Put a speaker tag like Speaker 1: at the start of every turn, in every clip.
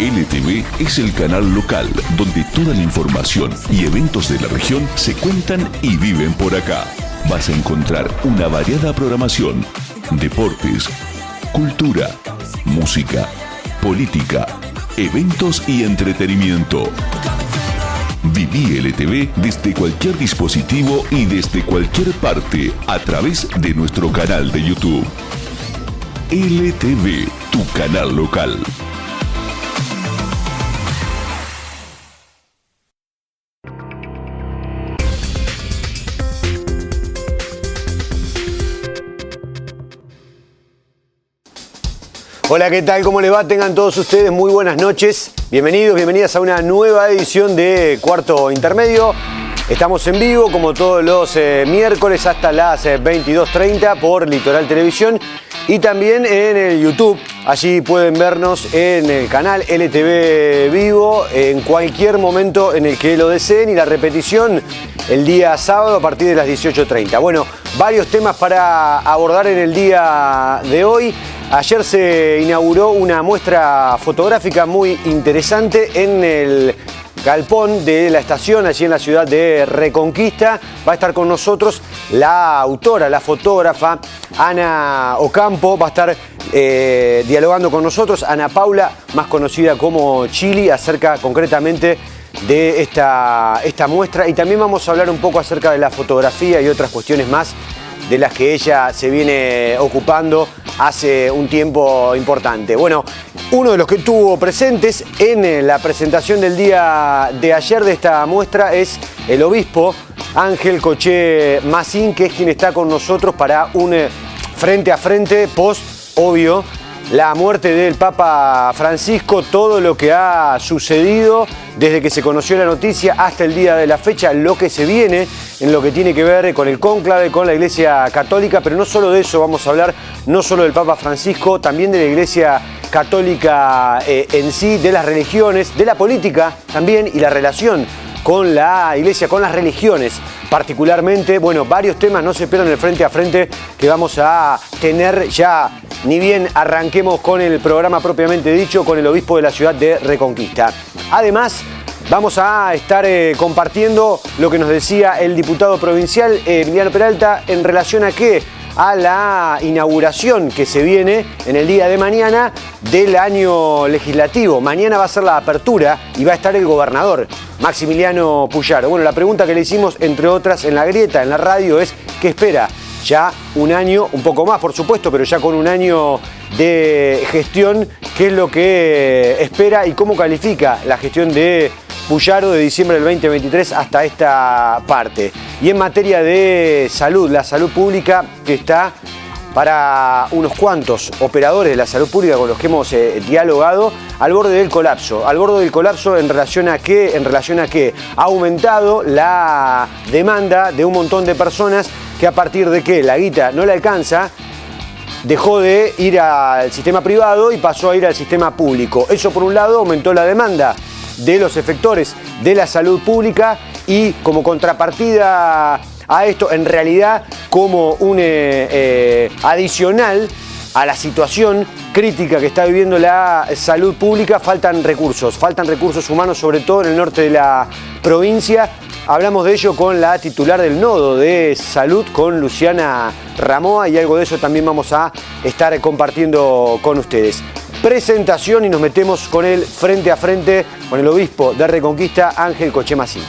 Speaker 1: LTV es el canal local donde toda la información y eventos de la región se cuentan y viven por acá. Vas a encontrar una variada programación, deportes, cultura, música, política, eventos y entretenimiento. Viví LTV desde cualquier dispositivo y desde cualquier parte a través de nuestro canal de YouTube. LTV, tu canal local.
Speaker 2: Hola, ¿qué tal? ¿Cómo les va? Tengan todos ustedes muy buenas noches. Bienvenidos, bienvenidas a una nueva edición de Cuarto Intermedio. Estamos en vivo como todos los miércoles hasta las 22:30 por Litoral Televisión y también en el YouTube. Allí pueden vernos en el canal LTV Vivo en cualquier momento en el que lo deseen y la repetición el día sábado a partir de las 18:30. Bueno, varios temas para abordar en el día de hoy. Ayer se inauguró una muestra fotográfica muy interesante en el galpón de la estación, allí en la ciudad de Reconquista. Va a estar con nosotros la autora, la fotógrafa Ana Ocampo. Va a estar dialogando con nosotros, Ana Paula, más conocida como Chili, acerca concretamente de esta muestra. Y también vamos a hablar un poco acerca de la fotografía y otras cuestiones más de las que ella se viene ocupando hace un tiempo importante. Bueno, uno de los que estuvo presentes en la presentación del día de ayer de esta muestra es el obispo Ángel Coché Macín, que es quien está con nosotros para un frente a frente post, obvio, la muerte del Papa Francisco, todo lo que ha sucedido desde que se conoció la noticia hasta el día de la fecha, lo que se viene en lo que tiene que ver con el cónclave, con la Iglesia Católica, pero no solo de eso vamos a hablar, no solo del Papa Francisco, también de la Iglesia Católica en sí, de las religiones, de la política también y la relación con la Iglesia, con las religiones particularmente. Bueno, varios temas, no se pierdan el frente a frente que vamos a tener ya, ni bien arranquemos con el programa propiamente dicho, con el obispo de la ciudad de Reconquista. Además, vamos a estar compartiendo lo que nos decía el diputado provincial Emiliano Peralta en relación a qué, a la inauguración que se viene en el día de mañana del año legislativo. Mañana va a ser la apertura y va a estar el gobernador Maximiliano Puyaro. Bueno, la pregunta que le hicimos, entre otras, en la grieta, en la radio, es ¿qué espera? Ya un año, un poco más por supuesto, pero ya con un año de gestión, ¿qué es lo que espera y cómo califica la gestión de Puyaro de diciembre del 2023 hasta esta parte? Y en materia de salud, la salud pública, que está para unos cuantos operadores de la salud pública con los que hemos dialogado, al borde del colapso. Al borde del colapso en relación a qué, ha aumentado la demanda de un montón de personas que a partir de que la guita no le alcanza, dejó de ir al sistema privado y pasó a ir al sistema público. Eso por un lado aumentó la demanda de los efectores de la salud pública y como contrapartida a esto, en realidad como un adicional a la situación crítica que está viviendo la salud pública, faltan recursos humanos, sobre todo en el norte de la provincia. Hablamos de ello con la titular del Nodo de Salud, con Luciana Ramoa, y algo de eso también vamos a estar compartiendo con ustedes. Presentación y nos metemos con el frente a frente con el obispo de Reconquista, Ángel Coché Macín.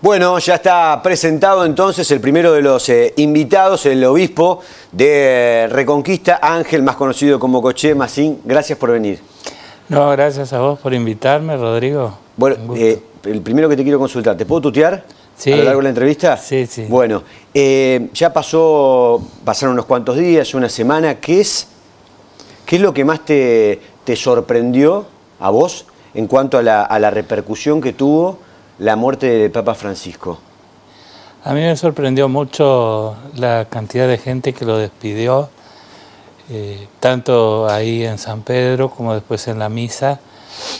Speaker 2: Bueno, ya está presentado entonces el primero de los invitados, el obispo de Reconquista, Ángel, más conocido como Coché Macín. Gracias por venir.
Speaker 3: No, gracias a vos por invitarme, Rodrigo.
Speaker 2: Bueno, el primero que te quiero consultar, ¿te puedo tutear?
Speaker 3: Sí.
Speaker 2: ¿A lo largo de la entrevista?
Speaker 3: Sí, sí.
Speaker 2: Bueno, ya pasaron unos cuantos días, una semana. ¿Qué es lo que más te sorprendió a vos en cuanto a la repercusión que tuvo la muerte del Papa Francisco?
Speaker 3: A mí me sorprendió mucho la cantidad de gente que lo despidió, tanto ahí en San Pedro como después en la misa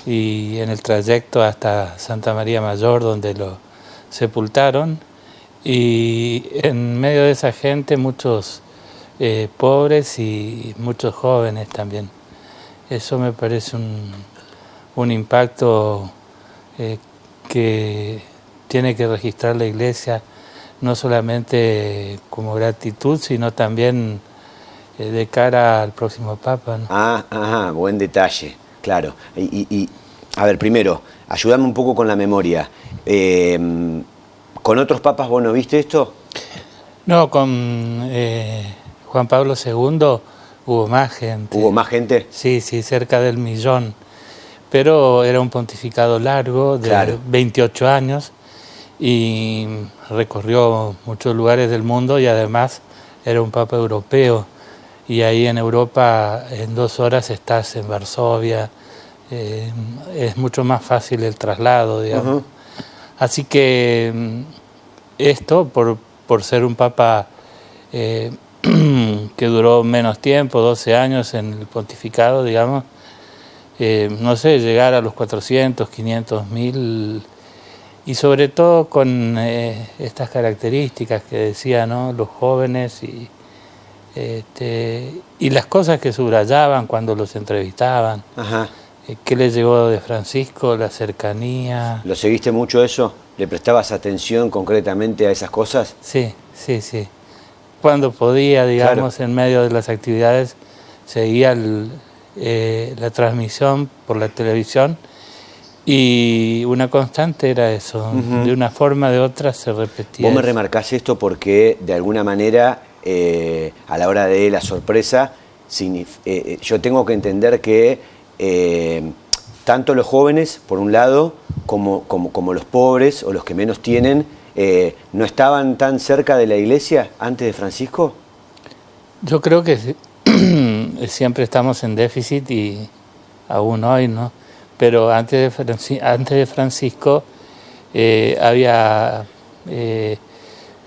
Speaker 3: y en el trayecto hasta Santa María Mayor, donde lo sepultaron. Y en medio de esa gente muchos pobres y muchos jóvenes también. Eso me parece un impacto que tiene que registrar la Iglesia, no solamente como gratitud, sino también de cara al próximo Papa, ¿no?
Speaker 2: Ajá, buen detalle, claro. Y a ver, primero, ayúdame un poco con la memoria. ¿Con otros papas vos no viste esto?
Speaker 3: No, con Juan Pablo II hubo más gente.
Speaker 2: ¿Hubo más gente?
Speaker 3: Sí, cerca del 1.000.000. Pero era un pontificado largo, de 28 años, y recorrió muchos lugares del mundo y además era un papa europeo. Y ahí en Europa en 2 horas estás en Varsovia, es mucho más fácil el traslado, digamos. Así que esto, por ser un papa que duró menos tiempo, 12 años en el pontificado, digamos, no sé, llegar a los 400, 500.000, y sobre todo con estas características que decía, ¿no? Los jóvenes y las cosas que subrayaban cuando los entrevistaban.
Speaker 2: Ajá.
Speaker 3: ¿Qué le llegó de Francisco? La cercanía.
Speaker 2: ¿Lo seguiste mucho eso? ¿Le prestabas atención concretamente a esas cosas?
Speaker 3: Sí. Cuando podía, digamos, en medio de las actividades, seguía la transmisión por la televisión y una constante era eso. De una forma o de otra se repetía.
Speaker 2: Vos me remarcás esto porque de alguna manera a la hora de la sorpresa yo tengo que entender que tanto los jóvenes por un lado como los pobres o los que menos tienen no estaban tan cerca de la Iglesia antes de Francisco.
Speaker 3: Yo creo que siempre estamos en déficit y aún hoy, ¿no? Pero antes de Francisco había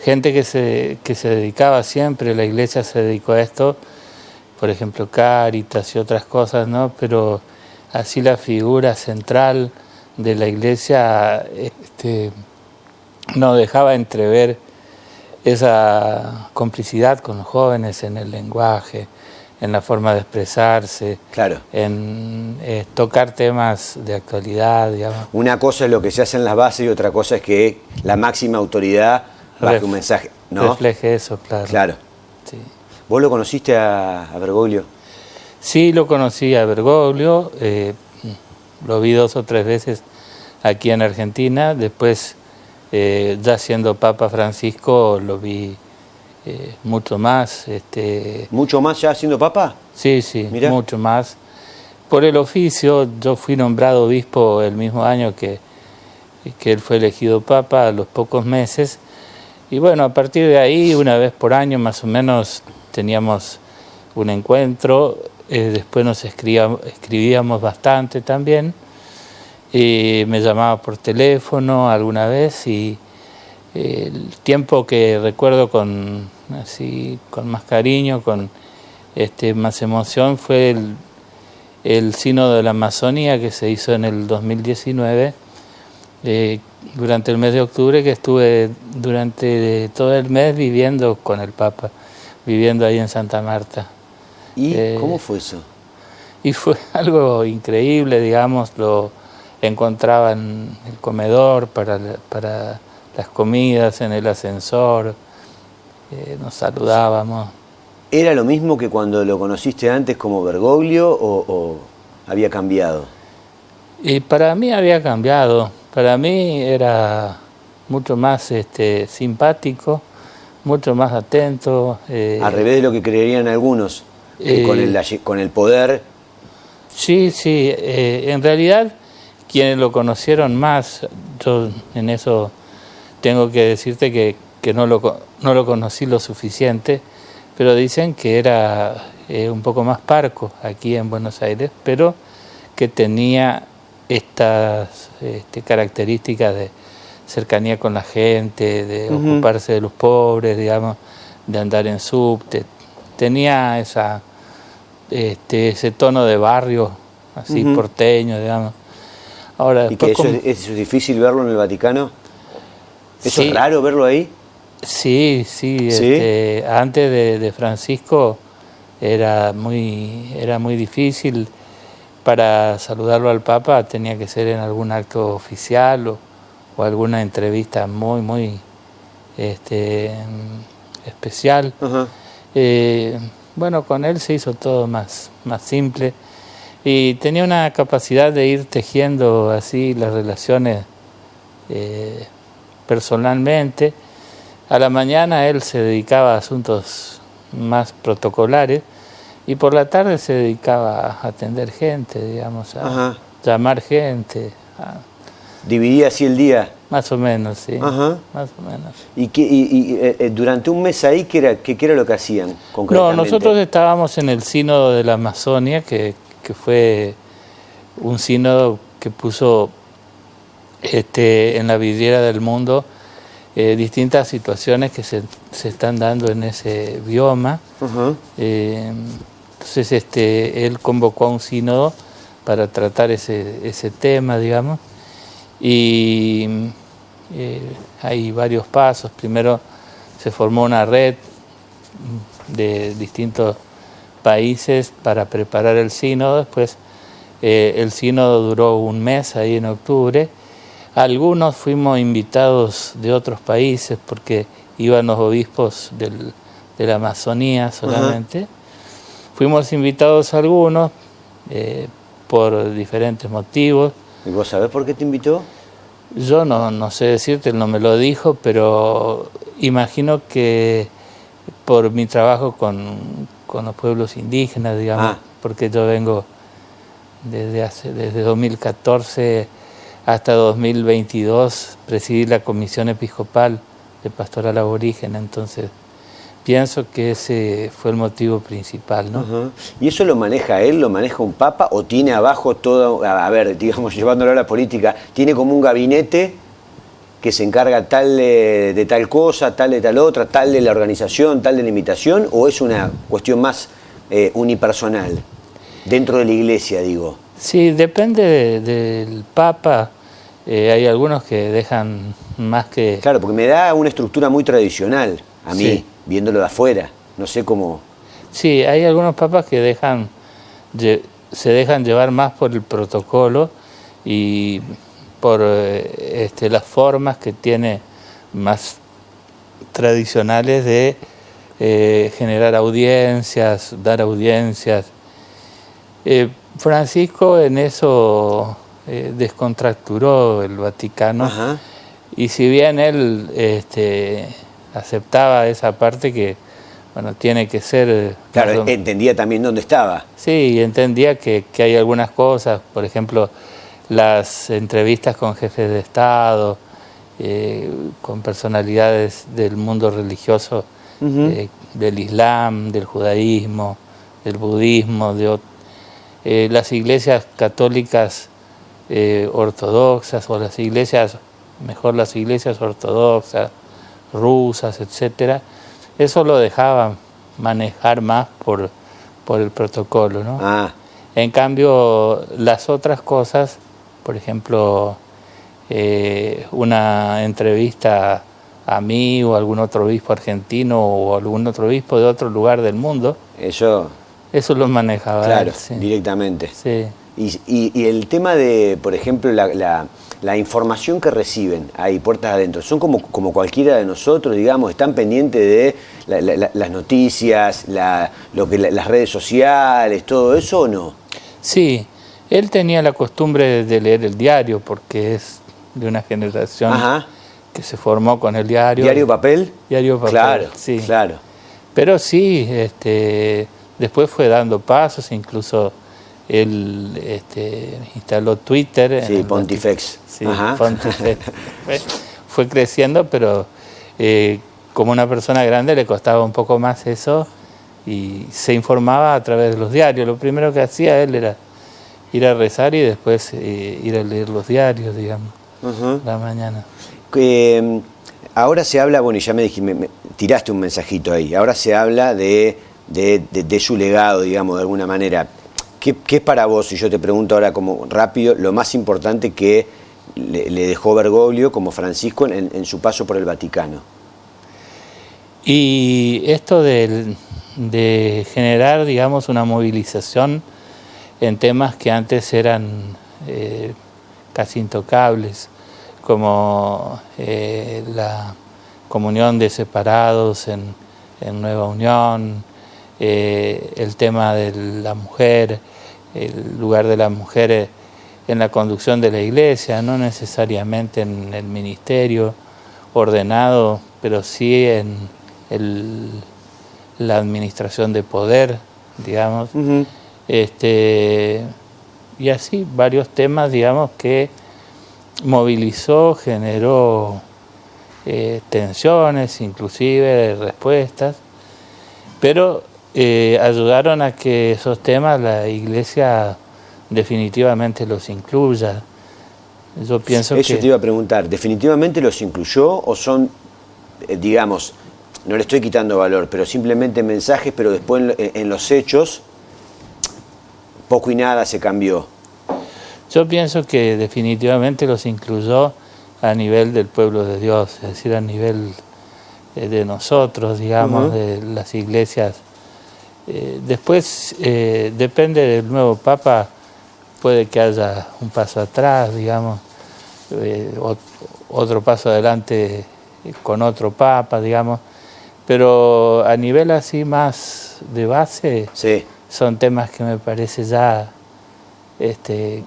Speaker 3: gente que se dedicaba siempre, la Iglesia se dedicó a esto, por ejemplo Cáritas y otras cosas, ¿no? Pero así la figura central de la Iglesia no dejaba entrever esa complicidad con los jóvenes en el lenguaje, en la forma de expresarse,
Speaker 2: claro,
Speaker 3: en tocar temas de actualidad, digamos.
Speaker 2: Una cosa es lo que se hace en las bases y otra cosa es que la máxima autoridad baje un mensaje, ¿no?
Speaker 3: Refleje eso, claro.
Speaker 2: Claro.
Speaker 3: Sí.
Speaker 2: ¿Vos lo conociste a Bergoglio?
Speaker 3: Sí, lo conocí a Bergoglio, lo vi 2 o 3 veces aquí en Argentina, después ya siendo Papa Francisco lo vi mucho más.
Speaker 2: ¿Mucho más ya siendo Papa?
Speaker 3: Sí, mirá. Mucho más. Por el oficio, yo fui nombrado obispo el mismo año que él fue elegido Papa, a los pocos meses. Y bueno, a partir de ahí, una vez por año más o menos, teníamos un encuentro, después nos escribíamos bastante también, y me llamaba por teléfono alguna vez, y el tiempo que recuerdo con más cariño, con más emoción, fue el Sínodo de la Amazonía que se hizo en el 2019, durante el mes de octubre, que estuve durante todo el mes viviendo con el Papa, viviendo ahí en Santa Marta.
Speaker 2: ¿Y cómo fue eso?
Speaker 3: Y fue algo increíble, digamos, lo encontraba en el comedor para las comidas, en el ascensor, nos saludábamos.
Speaker 2: ¿Era lo mismo que cuando lo conociste antes como Bergoglio o había cambiado?
Speaker 3: Y para mí había cambiado. Para mí era mucho más simpático, mucho más atento.
Speaker 2: Al revés de lo que creerían algunos, con el poder.
Speaker 3: Sí, en realidad quienes lo conocieron más, yo en eso tengo que decirte que no lo conocí lo suficiente, pero dicen que era un poco más parco aquí en Buenos Aires, pero que tenía estas características de cercanía con la gente, de ocuparse de los pobres, digamos, de andar en subte. Tenía ese tono de barrio, así porteño, digamos. Ahora,
Speaker 2: ¿Y que es difícil verlo en el Vaticano? ¿Eso es raro verlo ahí?
Speaker 3: Sí. Antes de Francisco era muy difícil. Para saludarlo al Papa tenía que ser en algún acto oficial o alguna entrevista muy especial. Bueno, con él se hizo todo más simple y tenía una capacidad de ir tejiendo así las relaciones personalmente. A la mañana él se dedicaba a asuntos más protocolares y por la tarde se dedicaba a atender gente, digamos, a llamar gente.
Speaker 2: ¿Dividía así el día?
Speaker 3: Más o menos, sí. Más o menos.
Speaker 2: ¿Y durante un mes ahí qué era lo que hacían concretamente?
Speaker 3: No, nosotros estábamos en el Sínodo de la Amazonia, que fue un sínodo que puso en la vidriera del mundo distintas situaciones que se están dando en ese bioma. Entonces él convocó a un sínodo para tratar ese tema, digamos, y hay varios pasos. Primero se formó una red de distintos países para preparar el sínodo. Después el sínodo duró un mes ahí en octubre. Algunos fuimos invitados de otros países porque iban los obispos de la Amazonía solamente. Fuimos invitados a algunos por diferentes motivos.
Speaker 2: ¿Y vos sabés por qué te invitó?
Speaker 3: Yo no sé decirte, él no me lo dijo, pero imagino que por mi trabajo con los pueblos indígenas, digamos, porque yo vengo desde 2014 hasta 2022, presidí la Comisión Episcopal de Pastoral Aborígena, entonces pienso que ese fue el motivo principal, ¿no?
Speaker 2: ¿Y eso lo maneja él, lo maneja un papa o tiene abajo todo, a ver, digamos, llevándolo a la política, tiene como un gabinete que se encarga tal de tal cosa, tal de tal otra, tal de la organización, tal de la invitación, o es una cuestión más unipersonal, dentro de la iglesia, digo?
Speaker 3: Sí, depende del papa. Hay algunos que dejan más que...
Speaker 2: Claro, porque me da una estructura muy tradicional a mí, viéndolo de afuera. No sé cómo...
Speaker 3: Sí, hay algunos papas que se dejan llevar más por el protocolo y por las formas que tiene más tradicionales de generar audiencias, dar audiencias. Francisco en eso descontracturó el Vaticano. Y si bien él aceptaba esa parte que, bueno, tiene que ser...
Speaker 2: Claro, entendía también dónde estaba.
Speaker 3: Sí, entendía que hay algunas cosas, por ejemplo, las entrevistas con jefes de Estado, con personalidades del mundo religioso, del Islam, del judaísmo, del budismo, las iglesias católicas ortodoxas o las iglesias ortodoxas, rusas, etcétera. Eso lo dejaban manejar más por el protocolo, ¿no? En cambio, las otras cosas, por ejemplo, una entrevista a mí o a algún otro obispo argentino o algún otro obispo de otro lugar del mundo, eso lo manejaba
Speaker 2: claro,
Speaker 3: él, sí.
Speaker 2: Directamente.
Speaker 3: Sí.
Speaker 2: Y el tema de, por ejemplo, la información que reciben ahí, puertas adentro, ¿son como cualquiera de nosotros, digamos? ¿Están pendientes de las noticias, las redes sociales, todo eso o no?
Speaker 3: Sí, él tenía la costumbre de leer el diario porque es de una generación que se formó con el diario.
Speaker 2: ¿Diario papel?
Speaker 3: Diario papel,
Speaker 2: claro,
Speaker 3: sí.
Speaker 2: Claro.
Speaker 3: Pero sí, después fue dando pasos, incluso él instaló Twitter.
Speaker 2: Sí, Pontifex.
Speaker 3: Sí, Pontifex. Fue creciendo, pero como una persona grande le costaba un poco más eso y se informaba a través de los diarios. Lo primero que hacía él era ir a rezar y después ir a leer los diarios, digamos, la mañana.
Speaker 2: Ahora se habla, bueno, y ya me tiraste un mensajito ahí, ahora se habla de su legado, digamos, de alguna manera. ¿Qué es para vos, y yo te pregunto ahora como rápido, lo más importante que le dejó Bergoglio como Francisco en su paso por el Vaticano?
Speaker 3: Y esto de generar, digamos, una movilización en temas que antes eran casi intocables, como la comunión de separados en Nueva Unión, el tema de la mujer, el lugar de la mujer en la conducción de la iglesia, no necesariamente en el ministerio ordenado, pero sí en la administración de poder, digamos. Y así varios temas, digamos, que movilizó, generó tensiones, inclusive respuestas, pero ayudaron a que esos temas la Iglesia definitivamente los incluya. Yo pienso
Speaker 2: Eso
Speaker 3: que...
Speaker 2: te iba a preguntar, ¿definitivamente los incluyó o son, digamos, no le estoy quitando valor, pero simplemente mensajes, pero después en los hechos poco y nada se cambió?
Speaker 3: Yo pienso que definitivamente los incluyó a nivel del pueblo de Dios, es decir, a nivel de nosotros, digamos, de las iglesias. Después, depende del nuevo Papa, puede que haya un paso atrás, digamos, otro paso adelante con otro Papa, digamos, pero a nivel así más de base,
Speaker 2: sí,
Speaker 3: son temas que me parece ya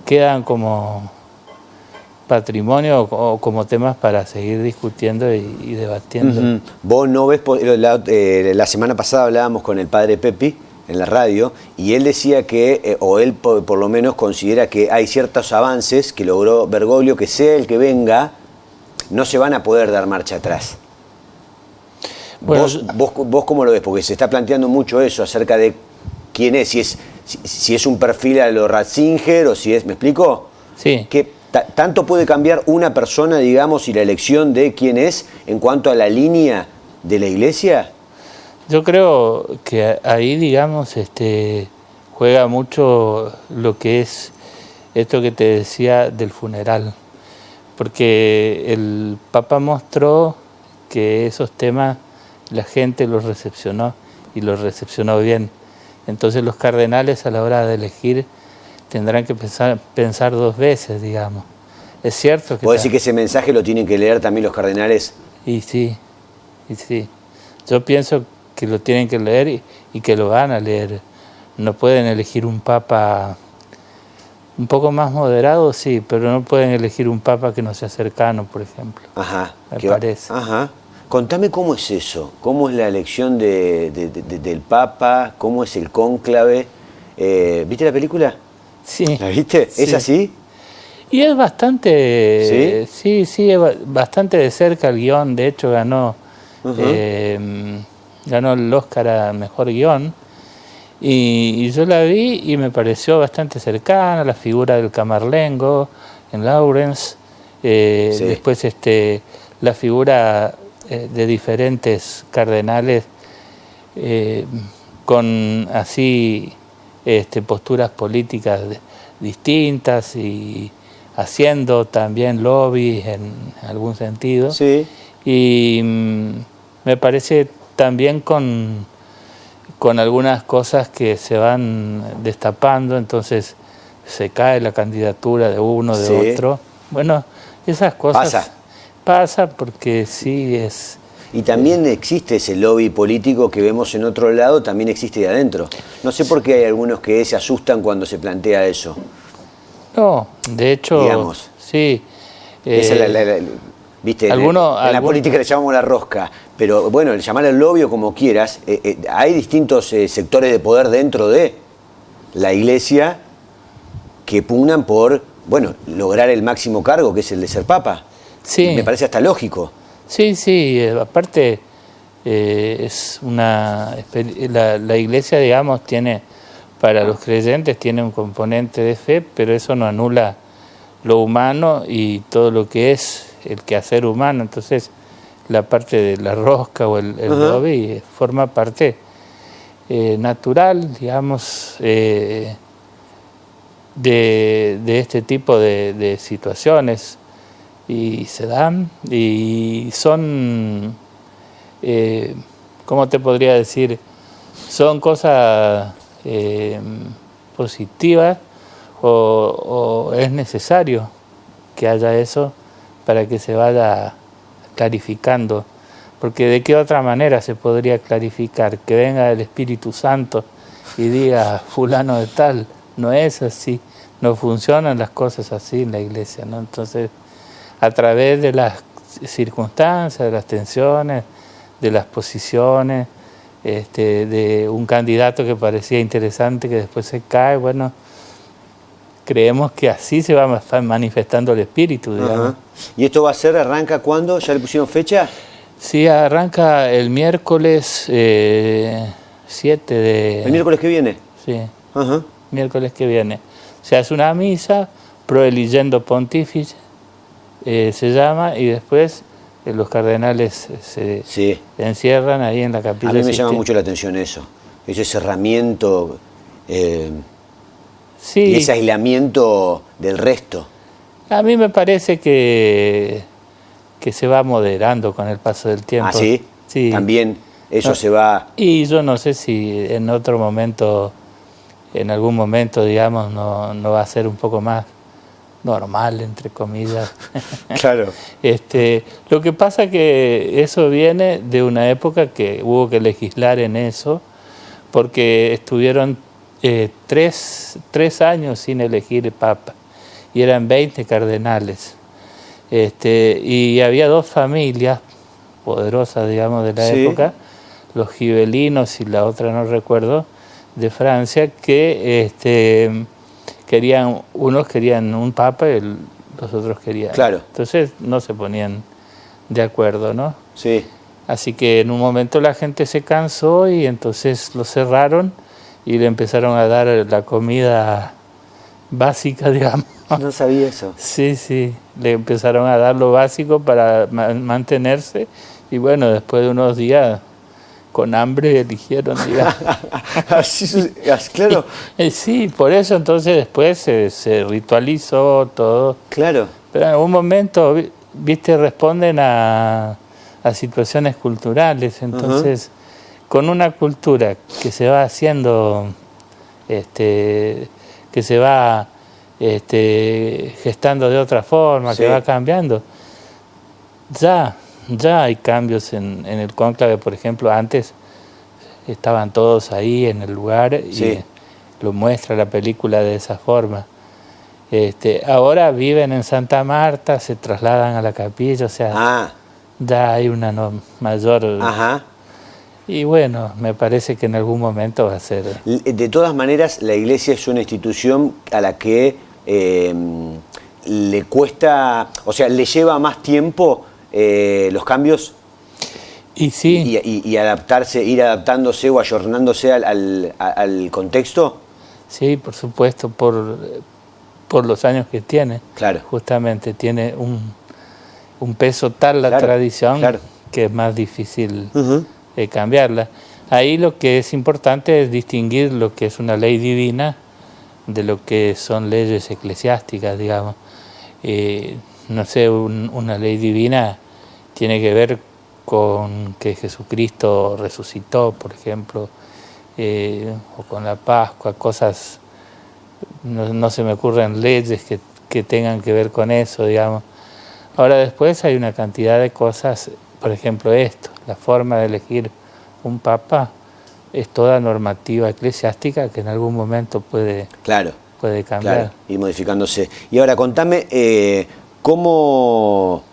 Speaker 3: quedan como patrimonio o como temas para seguir discutiendo y debatiendo.
Speaker 2: Vos no ves, la semana pasada hablábamos con el padre Pepi en la radio y él decía que, o él por lo menos considera que hay ciertos avances que logró Bergoglio, que sea el que venga, no se van a poder dar marcha atrás. Bueno, ¿Vos cómo lo ves? Porque se está planteando mucho eso acerca de quién es, si es un perfil a lo Ratzinger o si es, ¿me explico?
Speaker 3: Sí.
Speaker 2: Que tanto puede cambiar una persona, digamos, y la elección de quién es en cuanto a la línea de la iglesia.
Speaker 3: Yo creo que ahí, digamos, juega mucho lo que es esto que te decía del funeral, porque el Papa mostró que esos temas la gente los recepcionó y los recepcionó bien. Entonces los cardenales a la hora de elegir tendrán que pensar dos veces, digamos. Es cierto que...
Speaker 2: ¿Puedo decir que ese mensaje lo tienen que leer también los cardenales?
Speaker 3: Y sí. Yo pienso que lo tienen que leer y que lo van a leer. No pueden elegir un papa un poco más moderado, sí, pero no pueden elegir un papa que no sea cercano, por ejemplo.
Speaker 2: Ajá.
Speaker 3: Me parece.
Speaker 2: Ajá. Contame cómo es eso, cómo es la elección del papa, cómo es el cónclave. ¿Viste la película?
Speaker 3: Sí.
Speaker 2: ¿La viste?
Speaker 3: Sí.
Speaker 2: ¿Es así?
Speaker 3: Y es bastante...
Speaker 2: ¿Sí?
Speaker 3: Sí, bastante de cerca el guión. De hecho, ganó el Oscar a Mejor Guión. Y yo la vi y me pareció bastante cercana, la figura del Camerlengo en Lawrence. Después la figura de diferentes cardenales con así posturas políticas distintas y haciendo también lobby en algún sentido.
Speaker 2: Sí.
Speaker 3: Y me parece también con algunas cosas que se van destapando, entonces se cae la candidatura de uno, de otro. Bueno, esas cosas pasa porque sí es...
Speaker 2: Y también existe ese lobby político que vemos en otro lado, también existe de adentro. No sé por qué hay algunos que se asustan cuando se plantea eso.
Speaker 3: No, de hecho,
Speaker 2: digamos.
Speaker 3: Sí.
Speaker 2: Esa ¿viste? En la política le llamamos la rosca, pero bueno, llamar al lobby o como quieras, hay distintos sectores de poder dentro de la iglesia que pugnan por, bueno, lograr el máximo cargo, que es el de ser papa.
Speaker 3: Sí.
Speaker 2: Y me parece hasta lógico.
Speaker 3: Sí, aparte es la iglesia, digamos, tiene para los creyentes tiene un componente de fe, pero eso no anula lo humano y todo lo que es el quehacer humano. Entonces, la parte de la rosca o el dobi forma parte natural, digamos, de este tipo de situaciones, y se dan y son, ¿cómo te podría decir? Son cosas positivas, o es necesario que haya eso para que se vaya clarificando, porque de qué otra manera se podría clarificar, que venga el Espíritu Santo y diga fulano de tal. No es así, no funcionan las cosas así en la iglesia, ¿no? Entonces, a través de las circunstancias, de las tensiones, de las posiciones, de un candidato que parecía interesante que después se cae, bueno, creemos que así se va manifestando el espíritu, digamos.
Speaker 2: ¿Y esto va a ser, arranca cuándo? ¿Ya le pusieron fecha?
Speaker 3: Sí, arranca el miércoles 7 de...
Speaker 2: ¿El miércoles que viene?
Speaker 3: Sí, miércoles que viene. Se hace una misa, Proeligendo Pontifice, se llama, y después los cardenales se encierran ahí en la capilla.
Speaker 2: A mí me llama mucho la atención eso, ese cerramiento y ese aislamiento del resto.
Speaker 3: A mí me parece que se va moderando con el paso del tiempo.
Speaker 2: ¿Ah, sí?
Speaker 3: Sí.
Speaker 2: También eso se va...
Speaker 3: Y yo no sé si en otro momento, en algún momento, digamos, no va a ser un poco más normal, entre comillas.
Speaker 2: Claro.
Speaker 3: Lo que pasa que eso viene de una época que hubo que legislar en eso, porque estuvieron 3 años sin elegir papa, y eran 20 cardenales. Y había 2 familias poderosas, digamos, de la época, los gibelinos y la otra no recuerdo, de Francia, que unos querían un papa y los otros querían.
Speaker 2: Claro.
Speaker 3: Entonces no se ponían de acuerdo, ¿no?
Speaker 2: Sí.
Speaker 3: Así que en un momento la gente se cansó y entonces lo cerraron y le empezaron a dar la comida básica, digamos.
Speaker 2: No sabía eso.
Speaker 3: Sí, le empezaron a dar lo básico para mantenerse, y bueno, después de unos días con hambre eligieron, digamos.
Speaker 2: Claro.
Speaker 3: Sí, por eso entonces después se ritualizó todo.
Speaker 2: Claro.
Speaker 3: Pero en algún momento, viste, responden a situaciones culturales. Entonces, con una cultura que se va haciendo, que se va gestando de otra forma, que va cambiando, ya hay cambios en el cónclave. Por ejemplo, antes estaban todos ahí en el lugar y lo muestra la película de esa forma. Ahora viven en Santa Marta, se trasladan a la capilla, o sea, ya hay una mayor... Y bueno, me parece que en algún momento va a ser...
Speaker 2: De todas maneras, la iglesia es una institución a la que le cuesta, o sea, le lleva más tiempo los cambios y adaptarse, ir adaptándose o ayornándose al contexto. Sí,
Speaker 3: por supuesto, por los años que tiene.
Speaker 2: Claro.
Speaker 3: Justamente tiene un peso tal la tradición que es más difícil cambiarla. Ahí lo que es importante es distinguir lo que es una ley divina de lo que son leyes eclesiásticas, digamos. No sé, una ley divina tiene que ver con que Jesucristo resucitó, por ejemplo, o con la Pascua, cosas, no se me ocurren leyes que tengan que ver con eso, digamos. Ahora después hay una cantidad de cosas, por ejemplo la forma de elegir un papa es toda normativa eclesiástica que en algún momento puede cambiar. Claro,
Speaker 2: y modificándose. Y ahora contame cómo,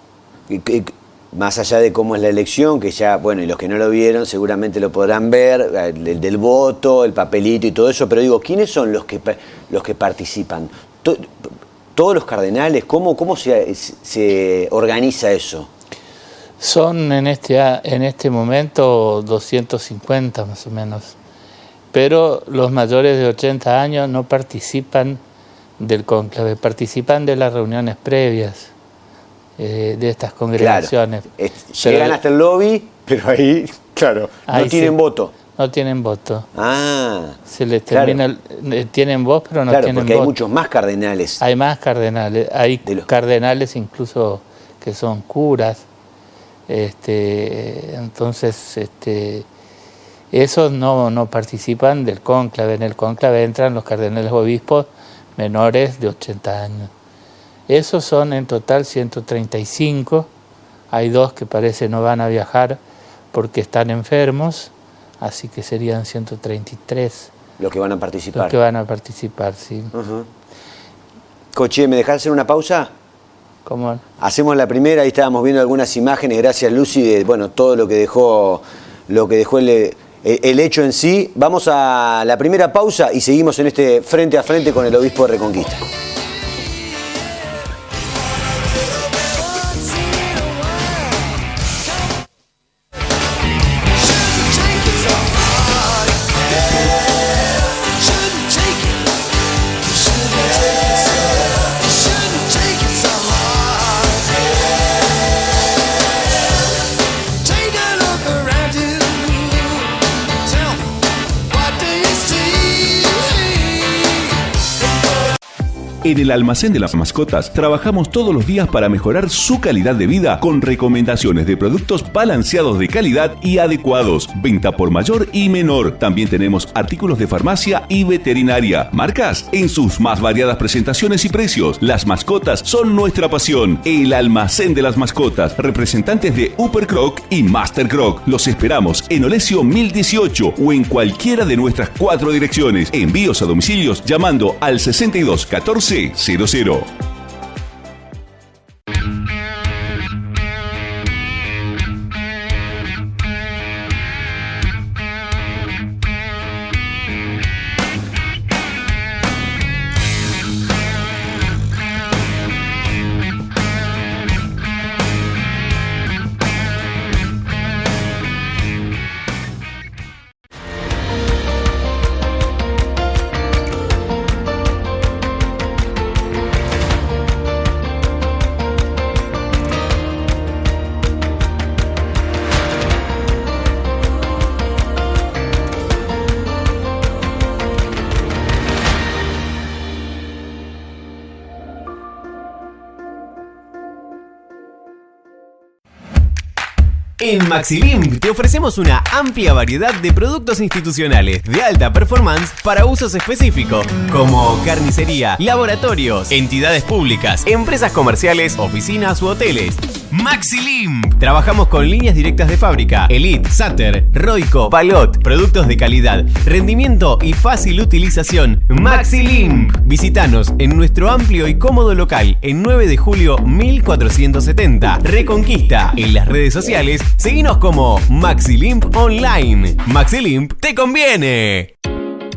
Speaker 2: más allá de cómo es la elección, que ya, bueno, y los que no lo vieron seguramente lo podrán ver, el del voto, el papelito y todo eso, pero digo, ¿quiénes son los que participan? ¿Todos los cardenales? ¿Cómo se organiza eso?
Speaker 3: Son en este momento 250 más o menos. pero los mayores de 80 años no participan del cónclave, participan de las reuniones previas de estas congregaciones.
Speaker 2: Claro, llegan hasta el lobby, pero ahí, claro, no tienen voto.
Speaker 3: No tienen voto.
Speaker 2: Ah,
Speaker 3: se les termina, tienen voz, pero no tienen voto.
Speaker 2: Porque hay muchos más cardenales.
Speaker 3: Hay más cardenales, hay cardenales incluso que son curas. Entonces, esos no participan del cónclave. En el cónclave entran los cardenales obispos menores de 80 años. Esos son en total 135. Hay 2 que parece no van a viajar porque están enfermos, así que serían 133.
Speaker 2: Los que van a participar.
Speaker 3: Los que van a participar, sí.
Speaker 2: Coche, ¿me dejás hacer una pausa?
Speaker 3: ¿Cómo?
Speaker 2: Hacemos la primera, ahí estábamos viendo algunas imágenes, gracias Lucy, de todo lo que dejó el hecho en sí. Vamos a la primera pausa y seguimos en este frente a frente con el obispo de Reconquista.
Speaker 1: En el Almacén de las Mascotas trabajamos todos los días para mejorar su calidad de vida con recomendaciones de productos balanceados de calidad y adecuados. Venta por mayor y menor. También tenemos artículos de farmacia y veterinaria. Marcas en sus más variadas presentaciones y precios. Las mascotas son nuestra pasión. El Almacén de las Mascotas. Representantes de Upper Croc y Master Croc. Los esperamos en Olesio 1018 o en cualquiera de nuestras 4 direcciones. Envíos a domicilios llamando al 62 14 00.
Speaker 4: En Maxilimp te ofrecemos una amplia variedad de productos institucionales de alta performance para usos específicos, como carnicería, laboratorios, entidades públicas, empresas comerciales, oficinas u hoteles. Maxilimp. Trabajamos con líneas directas de fábrica, Elite, Sater, Royco, Palot, productos de calidad, rendimiento y fácil utilización. Maxilimp. Visítanos en nuestro amplio y cómodo local en 9 de julio 1470, Reconquista. En las redes sociales, seguinos como Maxilimp Online. Maxilimp te conviene.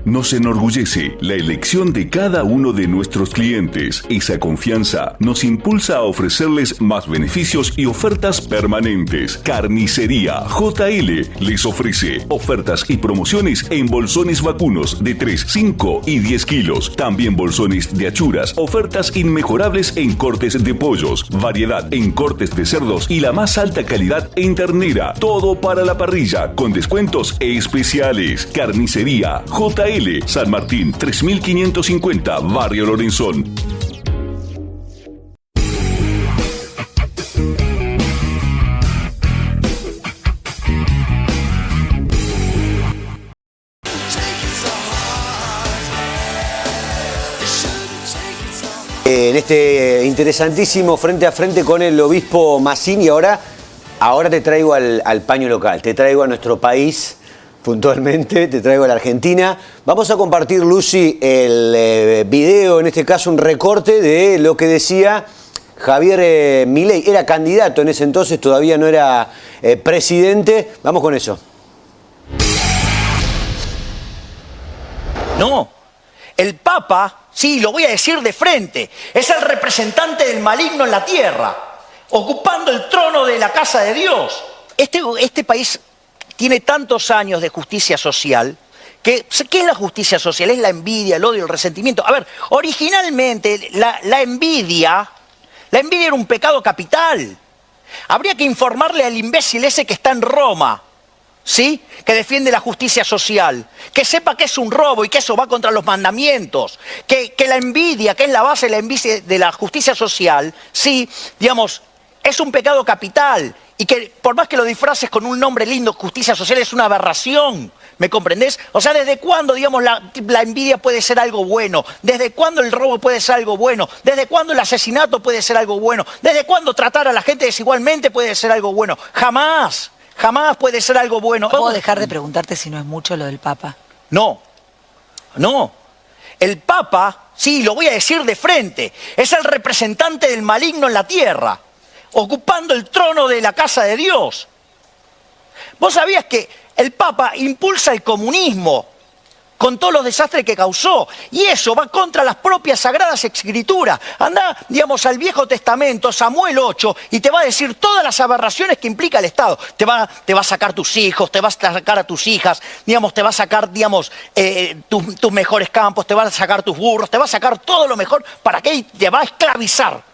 Speaker 1: Nos enorgullece la elección de cada uno de nuestros clientes. Esa confianza nos impulsa a ofrecerles más beneficios y ofertas permanentes. Carnicería JL les ofrece ofertas y promociones en bolsones vacunos de 3, 5 y 10 kilos. También bolsones de achuras, ofertas inmejorables en cortes de pollos, variedad en cortes de cerdos y la más alta calidad en ternera. Todo para la parrilla con descuentos especiales. Carnicería JL San Martín 3550, Barrio Lorenzón.
Speaker 2: En este interesantísimo frente a frente con el obispo Massín, y ahora te traigo al paño local, te traigo a nuestro país. Puntualmente, te traigo a la Argentina. Vamos a compartir, Lucy, el video, en este caso un recorte de lo que decía Javier Milei. Era candidato en ese entonces, todavía no era presidente. Vamos con eso.
Speaker 5: No, el Papa, sí, lo voy a decir de frente, es el representante del maligno en la tierra, ocupando el trono de la casa de Dios. Este país tiene tantos años de justicia social ¿Qué es la justicia social? Es la envidia, el odio, el resentimiento. A ver, originalmente la envidia era un pecado capital. Habría que informarle al imbécil ese que está en Roma, ¿sí? Que defiende la justicia social, que sepa que es un robo y que eso va contra los mandamientos, que la envidia, que es la base de la envidia de la justicia social, sí, digamos, es un pecado capital y que por más que lo disfraces con un nombre lindo, justicia social, es una aberración. ¿Me comprendés? O sea, ¿desde cuándo, digamos, la envidia puede ser algo bueno? ¿Desde cuándo el robo puede ser algo bueno? ¿Desde cuándo el asesinato puede ser algo bueno? ¿Desde cuándo tratar a la gente desigualmente puede ser algo bueno? Jamás, jamás puede ser algo bueno.
Speaker 6: ¿Puedo dejar de preguntarte si no es mucho lo del Papa?
Speaker 5: No. El Papa, sí, lo voy a decir de frente, es el representante del maligno en la tierra, ocupando el trono de la casa de Dios. ¿Vos sabías que el Papa impulsa el comunismo con todos los desastres que causó? Y eso va contra las propias Sagradas Escrituras. Andá, digamos, al Viejo Testamento, Samuel 8, y te va a decir todas las aberraciones que implica el Estado. Te va a sacar tus hijos, te va a sacar a tus hijas, digamos, te va a sacar, digamos, tus mejores campos, te va a sacar tus burros, te va a sacar todo lo mejor. ¿Para qué? Te va a esclavizar.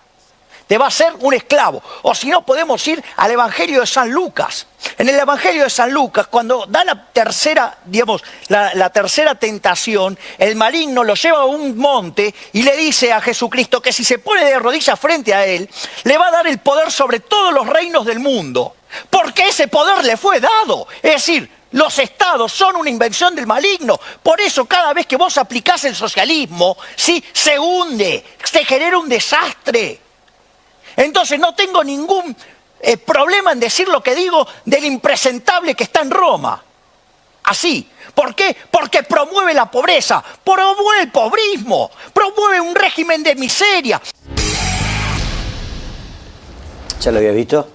Speaker 5: Te va a ser un esclavo. O si no, podemos ir al Evangelio de San Lucas. En el Evangelio de San Lucas, cuando da la tercera, digamos, la tercera tentación, el maligno lo lleva a un monte y le dice a Jesucristo que si se pone de rodillas frente a él, le va a dar el poder sobre todos los reinos del mundo. Porque ese poder le fue dado. Es decir, los estados son una invención del maligno. Por eso cada vez que vos aplicás el socialismo, ¿sí? Se hunde, se genera un desastre. Entonces no tengo ningún problema en decir lo que digo del impresentable que está en Roma. Así. ¿Por qué? Porque promueve la pobreza, promueve el pobrismo, promueve un régimen de miseria.
Speaker 2: ¿Ya lo habías visto?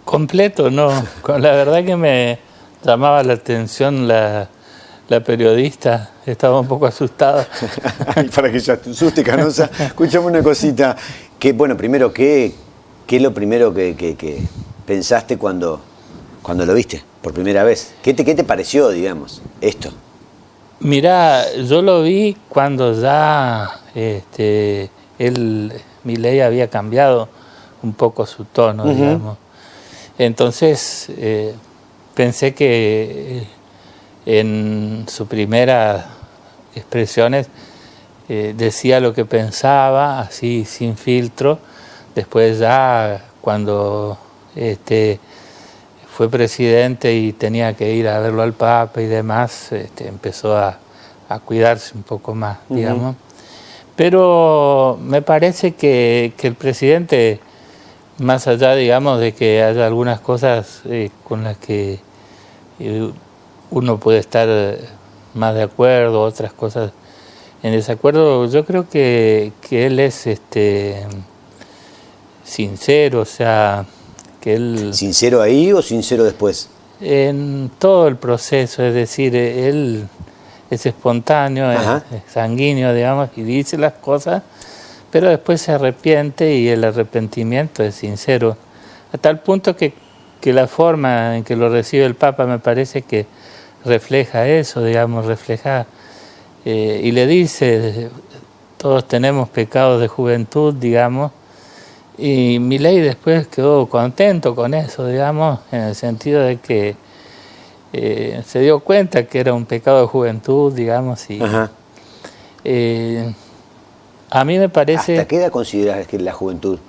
Speaker 3: Completo, no. La verdad que me llamaba la atención la periodista. Estaba un poco asustada.
Speaker 2: Para que ya te asuste, Canosa. Escúchame una cosita. Que, bueno, primero, ¿qué es lo primero que pensaste cuando lo viste por primera vez? ¿Qué te pareció, digamos, esto?
Speaker 3: Mirá, yo lo vi cuando ya Milei había cambiado un poco su tono, digamos. Entonces, pensé que en sus primeras expresiones decía lo que pensaba, así sin filtro. Después ya cuando fue presidente y tenía que ir a verlo al Papa y demás, empezó a cuidarse un poco más, digamos. Pero me parece que el presidente, más allá, digamos, de que haya algunas cosas con las que uno puede estar más de acuerdo, otras cosas en desacuerdo, yo creo que él es sincero, o sea, que él...
Speaker 2: ¿Sincero ahí o sincero después?
Speaker 3: En todo el proceso, es decir, él es espontáneo, es sanguíneo, digamos, y dice las cosas, pero después se arrepiente y el arrepentimiento es sincero, a tal punto que la forma en que lo recibe el Papa me parece que refleja eso, digamos, refleja... y le dice, todos tenemos pecados de juventud, digamos, y Milei después quedó contento con eso, digamos, en el sentido de que se dio cuenta que era un pecado de juventud, digamos, y a mí me parece...
Speaker 2: ¿Hasta qué edad consideras que es la juventud?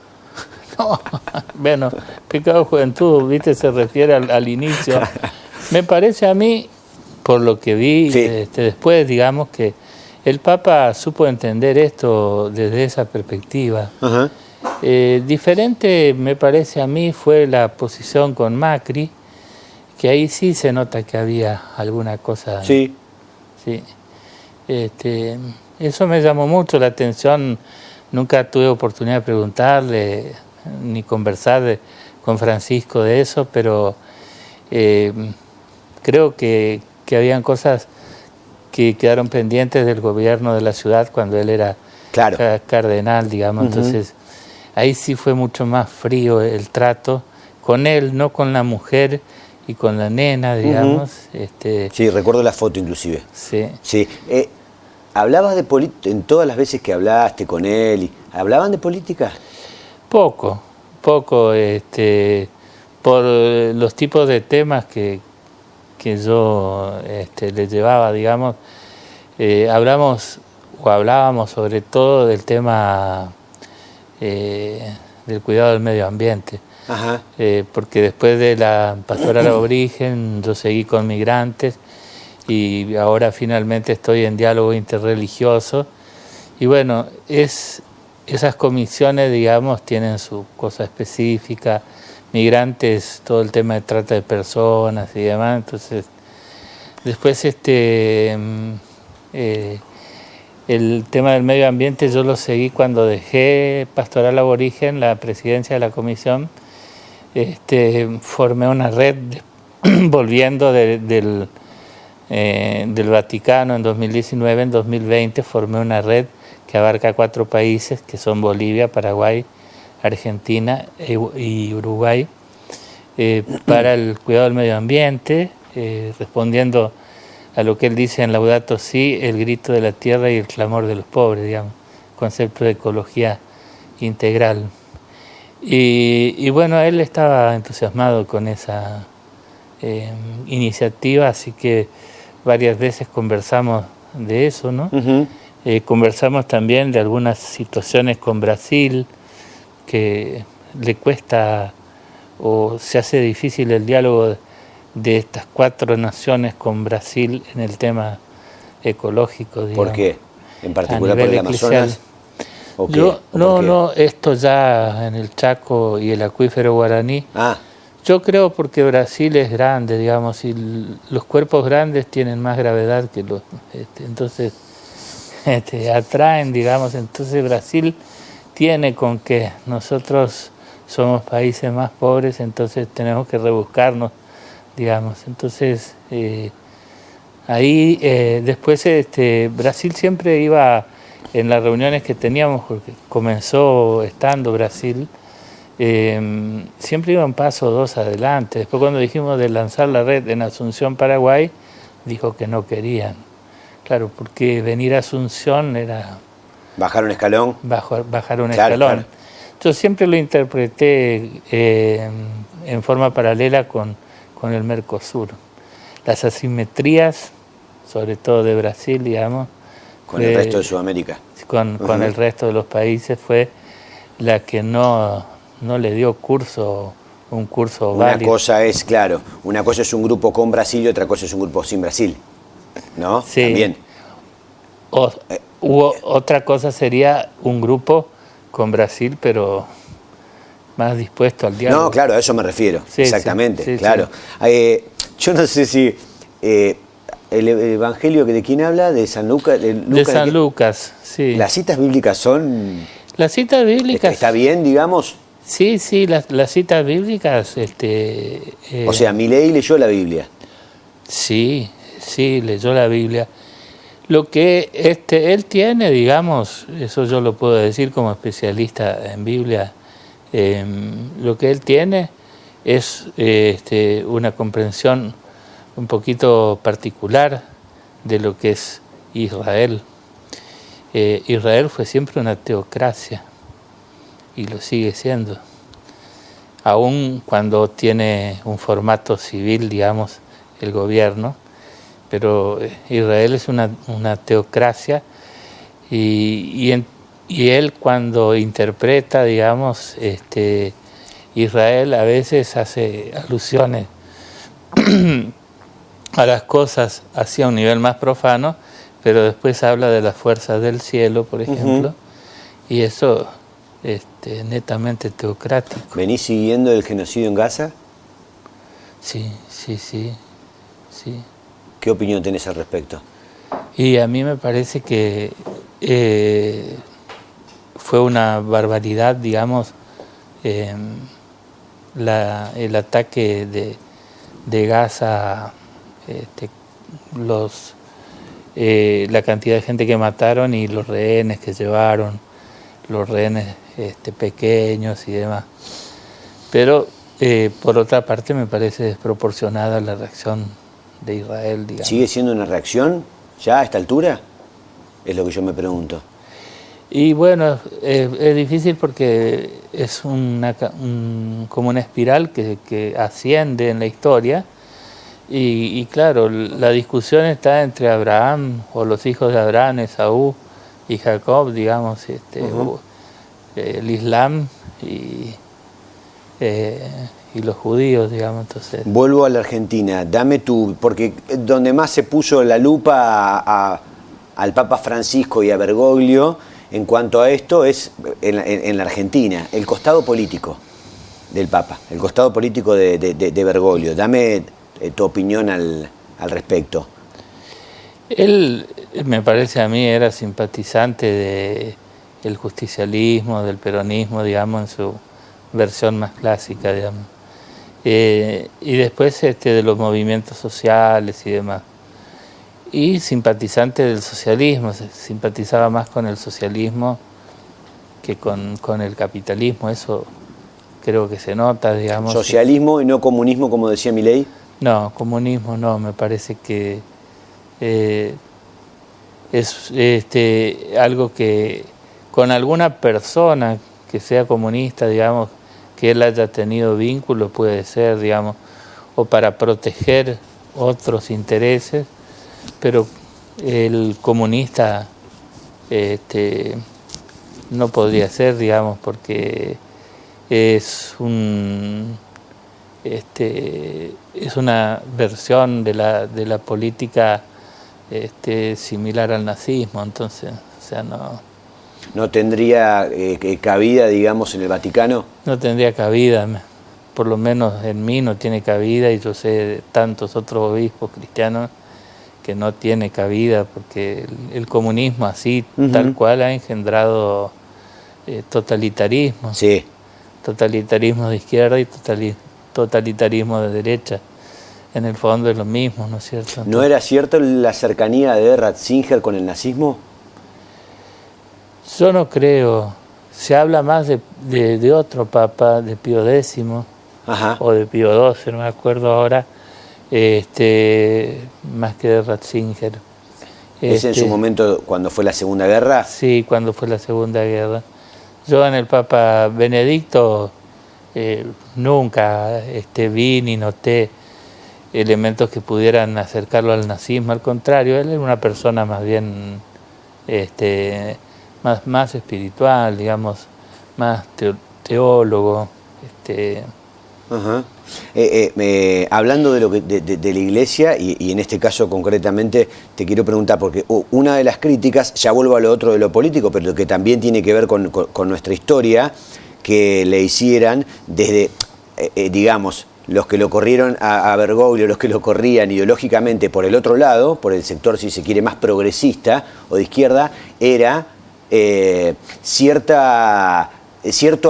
Speaker 3: No, bueno, pecado de juventud, viste, se refiere al inicio. Me parece a mí, por lo que vi después, digamos, que el Papa supo entender esto desde esa perspectiva. Diferente, me parece a mí, fue la posición con Macri, que ahí sí se nota que había alguna cosa.
Speaker 2: Sí.
Speaker 3: Sí. Eso me llamó mucho la atención. Nunca tuve oportunidad de preguntarle ni conversar con Francisco de eso, pero creo que habían cosas que quedaron pendientes del gobierno de la ciudad cuando él era cardenal, digamos. Entonces, ahí sí fue mucho más frío el trato con él, no con la mujer y con la nena, digamos.
Speaker 2: Sí, recuerdo la foto inclusive.
Speaker 3: Sí.
Speaker 2: Sí. ¿Hablabas de política en todas las veces que hablaste con él? ¿Hablaban de política?
Speaker 3: Poco, por los tipos de temas que yo le llevaba, digamos. Hablábamos sobre todo del tema del cuidado del medio ambiente.
Speaker 2: Ajá.
Speaker 3: Porque después de la pastoral aborigen yo seguí con migrantes y ahora finalmente estoy en diálogo interreligioso. Y bueno, esas comisiones, digamos, tienen su cosa específica. Migrantes, todo el tema de trata de personas y demás. Entonces, después el tema del medio ambiente yo lo seguí cuando dejé pastoral aborigen, la presidencia de la comisión. Formé una red volviendo del Vaticano en 2019, en 2020 formé una red que abarca 4 países que son Bolivia, Paraguay, Argentina y Uruguay, para el cuidado del medio ambiente, respondiendo a lo que él dice en Laudato Si, el grito de la tierra y el clamor de los pobres, digamos, concepto de ecología integral. Y bueno, él estaba entusiasmado con esa iniciativa, así que varias veces conversamos de eso, ¿no?
Speaker 2: Uh-huh.
Speaker 3: Conversamos también de algunas situaciones con Brasil, que le cuesta o se hace difícil el diálogo de estas 4 naciones con Brasil en el tema ecológico, digamos.
Speaker 2: ¿Por qué? ¿En particular por el Amazonas?
Speaker 3: No, esto ya en el Chaco y el acuífero guaraní. Yo creo porque Brasil es grande, digamos, y los cuerpos grandes tienen más gravedad que los... entonces atraen, digamos. Entonces Brasil tiene con que nosotros somos países más pobres, entonces tenemos que rebuscarnos, digamos. Entonces ahí después Brasil siempre iba en las reuniones que teníamos, porque comenzó estando Brasil, siempre iba un paso o 2 adelante. Después cuando dijimos de lanzar la red en Asunción, Paraguay, dijo que no querían. Claro, porque venir a Asunción era...
Speaker 2: ¿Bajar un escalón?
Speaker 3: Bajar un escalón. Claro. Yo siempre lo interpreté en forma paralela con el Mercosur. Las asimetrías, sobre todo de Brasil, digamos...
Speaker 2: Con el resto de Sudamérica.
Speaker 3: Con el resto de los países fue la que no le dio un curso válido.
Speaker 2: Una cosa es, claro, una cosa es un grupo con Brasil y otra cosa es un grupo sin Brasil, ¿no?
Speaker 3: Sí.
Speaker 2: También.
Speaker 3: Otra cosa sería un grupo con Brasil, pero más dispuesto al diálogo.
Speaker 2: No, claro, a eso me refiero, sí, exactamente, sí, claro.
Speaker 3: Sí.
Speaker 2: Yo no sé si... ¿El evangelio de quién habla? ¿De San Lucas?
Speaker 3: De San Lucas, sí.
Speaker 2: ¿Las citas bíblicas son...?
Speaker 3: Las citas bíblicas...
Speaker 2: ¿Está bien, digamos?
Speaker 3: Sí, las citas bíblicas...
Speaker 2: o sea, Milei leyó la Biblia.
Speaker 3: Sí, leyó la Biblia. Lo que él tiene, digamos, eso yo lo puedo decir como especialista en Biblia, lo que él tiene es una comprensión un poquito particular de lo que es Israel. Israel fue siempre una teocracia y lo sigue siendo, aun cuando tiene un formato civil, digamos, el gobierno, pero Israel es una teocracia y él cuando interpreta, digamos, Israel a veces hace alusiones a las cosas hacia un nivel más profano, pero después habla de las fuerzas del cielo, por ejemplo, y eso netamente teocrático.
Speaker 2: ¿Venís siguiendo el genocidio en Gaza?
Speaker 3: Sí.
Speaker 2: ¿Qué opinión tenés al respecto?
Speaker 3: Y a mí me parece que fue una barbaridad, digamos, el ataque de Gaza, la cantidad de gente que mataron y los rehenes que llevaron, los rehenes pequeños y demás. Pero Por otra parte, me parece desproporcionada la reacción de Israel, digamos.
Speaker 2: ¿Sigue siendo una reacción ya a esta altura? Es lo que yo me pregunto.
Speaker 3: Y bueno, es difícil porque es como una espiral que asciende en la historia. Y claro, la discusión está entre Abraham, o los hijos de Abraham, Esaú y Jacob, digamos, el Islam y los judíos, digamos. Entonces,
Speaker 2: vuelvo a la Argentina, porque donde más se puso la lupa al Papa Francisco y a Bergoglio en cuanto a esto es en la Argentina, el costado político del Papa, el costado político de Bergoglio. Dame tu opinión al respecto.
Speaker 3: Él, me parece a mí, era simpatizante del justicialismo, del peronismo, digamos, en su versión más clásica, digamos. Y después de los movimientos sociales y demás. Y simpatizante del socialismo, simpatizaba más con el socialismo que con el capitalismo, eso creo que se nota, digamos.
Speaker 2: ¿Socialismo y no comunismo, como decía Milei?
Speaker 3: No, comunismo no, me parece que es algo que con alguna persona que sea comunista, digamos, que él haya tenido vínculos, puede ser, digamos, o para proteger otros intereses, pero el comunista no podría ser, digamos, porque es una versión de la política similar al nazismo, entonces, o sea,
Speaker 2: ¿no tendría cabida, digamos, en el Vaticano?
Speaker 3: No tendría cabida, por lo menos en mí no tiene cabida, y yo sé de tantos otros obispos cristianos que no tiene cabida, porque el comunismo así, tal cual, ha engendrado totalitarismo.
Speaker 2: Sí.
Speaker 3: Totalitarismo de izquierda y totalitarismo de derecha. En el fondo es lo mismo, ¿no es cierto? Entonces,
Speaker 2: ¿no era cierto la cercanía de Ratzinger con el nazismo?
Speaker 3: Yo no creo. Se habla más de otro papa, de Pío X,
Speaker 2: Ajá.
Speaker 3: o de Pío XII, no me acuerdo ahora, más que de Ratzinger.
Speaker 2: ¿Es en su momento cuando fue la Segunda Guerra?
Speaker 3: Sí, cuando fue la Segunda Guerra. Yo en el Papa Benedicto nunca vi ni noté elementos que pudieran acercarlo al nazismo. Al contrario, él era una persona más bien más espiritual, digamos, más teólogo.
Speaker 2: Ajá. Hablando de la Iglesia, y en este caso concretamente te quiero preguntar, porque una de las críticas, ya vuelvo a lo otro de lo político, pero que también tiene que ver con nuestra historia, que le hicieran desde, digamos, los que lo corrieron a Bergoglio, los que lo corrían ideológicamente por el otro lado, por el sector, si se quiere, más progresista o de izquierda, era cierto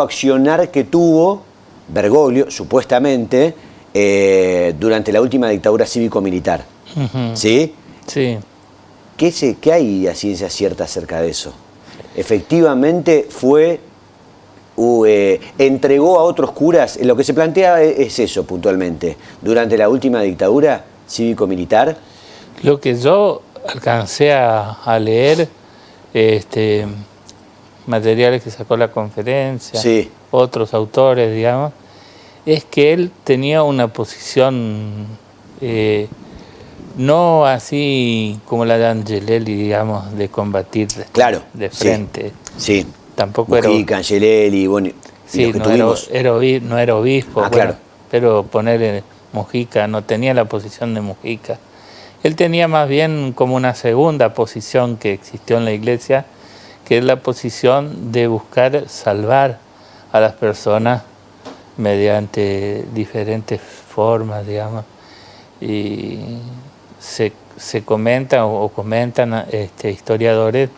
Speaker 2: accionar que tuvo Bergoglio, supuestamente, durante la última dictadura cívico-militar. ¿Sí?
Speaker 3: Sí.
Speaker 2: ¿Qué hay a ciencia cierta acerca de eso? Efectivamente entregó a otros curas. Lo que se plantea es eso puntualmente. Durante la última dictadura cívico-militar.
Speaker 3: Lo que yo alcancé a leer, materiales que sacó la conferencia,
Speaker 2: sí,
Speaker 3: otros autores, digamos, es que él tenía una posición no así como la de Angelelli, digamos, de combatir de frente.
Speaker 2: Sí.
Speaker 3: Tampoco
Speaker 2: Mujica, Angelelli, bueno,
Speaker 3: sí, no era obispo,
Speaker 2: bueno, claro.
Speaker 3: Pero ponerle Mujica, no tenía la posición de Mujica. Él tenía más bien como una segunda posición que existió en la Iglesia, que es la posición de buscar salvar a las personas mediante diferentes formas, digamos. Y se comentan o comentan historiadores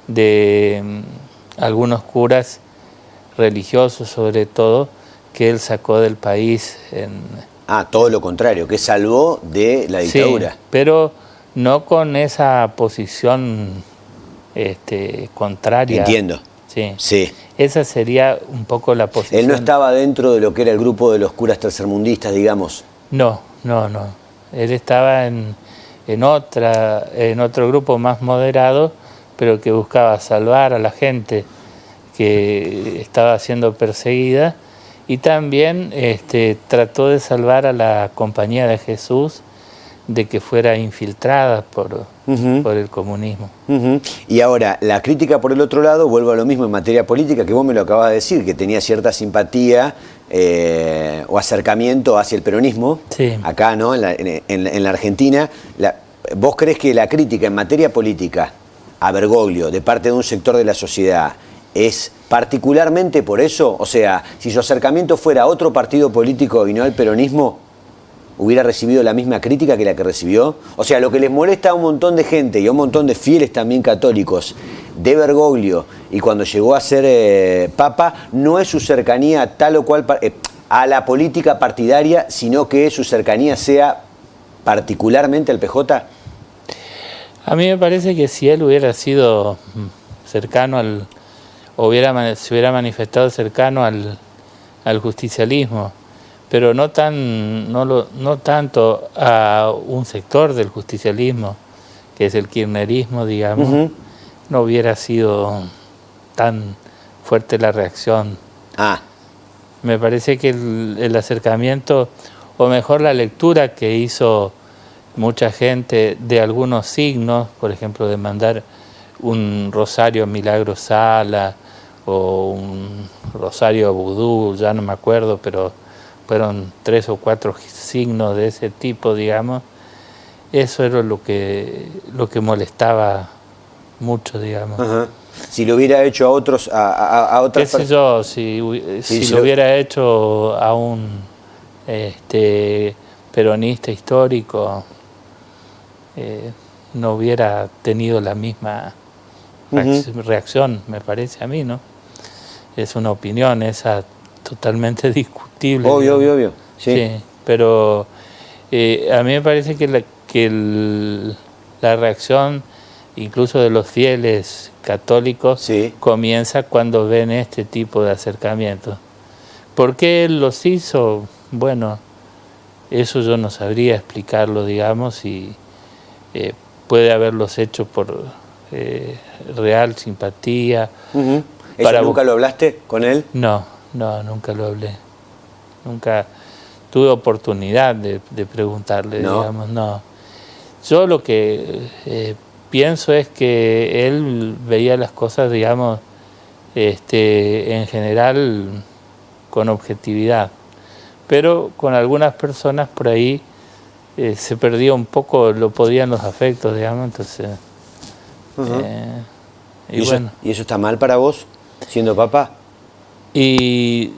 Speaker 3: de algunos curas religiosos, sobre todo, que él sacó del país.
Speaker 2: Todo lo contrario, que salvó de la dictadura.
Speaker 3: Sí, pero no con esa posición contraria.
Speaker 2: Entiendo.
Speaker 3: Sí.
Speaker 2: Sí.
Speaker 3: esa sería un poco la posición.
Speaker 2: Él no estaba dentro de lo que era el grupo de los curas tercermundistas, digamos.
Speaker 3: No. Él estaba en otro grupo más moderado, pero que buscaba salvar a la gente que estaba siendo perseguida, y también trató de salvar a la Compañía de Jesús de que fuera infiltrada por el comunismo.
Speaker 2: Y ahora, la crítica por el otro lado, vuelvo a lo mismo en materia política, que vos me lo acabas de decir, que tenía cierta simpatía o acercamiento hacia el peronismo,
Speaker 3: sí.
Speaker 2: Acá, ¿no? En la Argentina. ¿Vos crees que la crítica en materia política a Bergoglio, de parte de un sector de la sociedad, es particularmente por eso? O sea, si su acercamiento fuera a otro partido político y no al peronismo, ¿hubiera recibido la misma crítica que la que recibió? O sea, lo que les molesta a un montón de gente y a un montón de fieles también católicos de Bergoglio, y cuando llegó a ser papa, no es su cercanía tal o cual a la política partidaria, sino que su cercanía sea particularmente al PJ.
Speaker 3: A mí me parece que si él hubiera sido cercano se hubiera manifestado cercano al justicialismo, pero no tanto a un sector del justicialismo, que es el kirchnerismo, digamos, no hubiera sido tan fuerte la reacción. Me parece que el acercamiento, o mejor la lectura que hizo mucha gente de algunos signos, por ejemplo, de mandar un rosario Milagro Sala o un rosario vudú, ya no me acuerdo, pero fueron 3 o 4 signos de ese tipo, digamos. Eso era lo que molestaba mucho, digamos.
Speaker 2: Si lo hubiera hecho a otros, a otras
Speaker 3: personas. Yo, si lo hubiera hecho a un peronista histórico, no hubiera tenido la misma reacción, me parece a mí, ¿no? Es una opinión esa totalmente discutible.
Speaker 2: Obvio. Sí,
Speaker 3: pero a mí me parece que la reacción incluso de los fieles católicos comienza cuando ven este tipo de acercamientos. ¿Por qué él los hizo? Bueno, eso yo no sabría explicarlo, digamos, y puede haberlos hecho por real simpatía.
Speaker 2: ¿Eso nunca lo hablaste con él?
Speaker 3: No, nunca lo hablé. Nunca tuve oportunidad de preguntarle, digamos, no. Yo lo que pienso es que él veía las cosas, digamos, en general con objetividad, pero con algunas personas por ahí se perdía un poco, lo podían los afectos, digamos, entonces...
Speaker 2: ¿Y eso está mal para vos, siendo papá?
Speaker 3: Y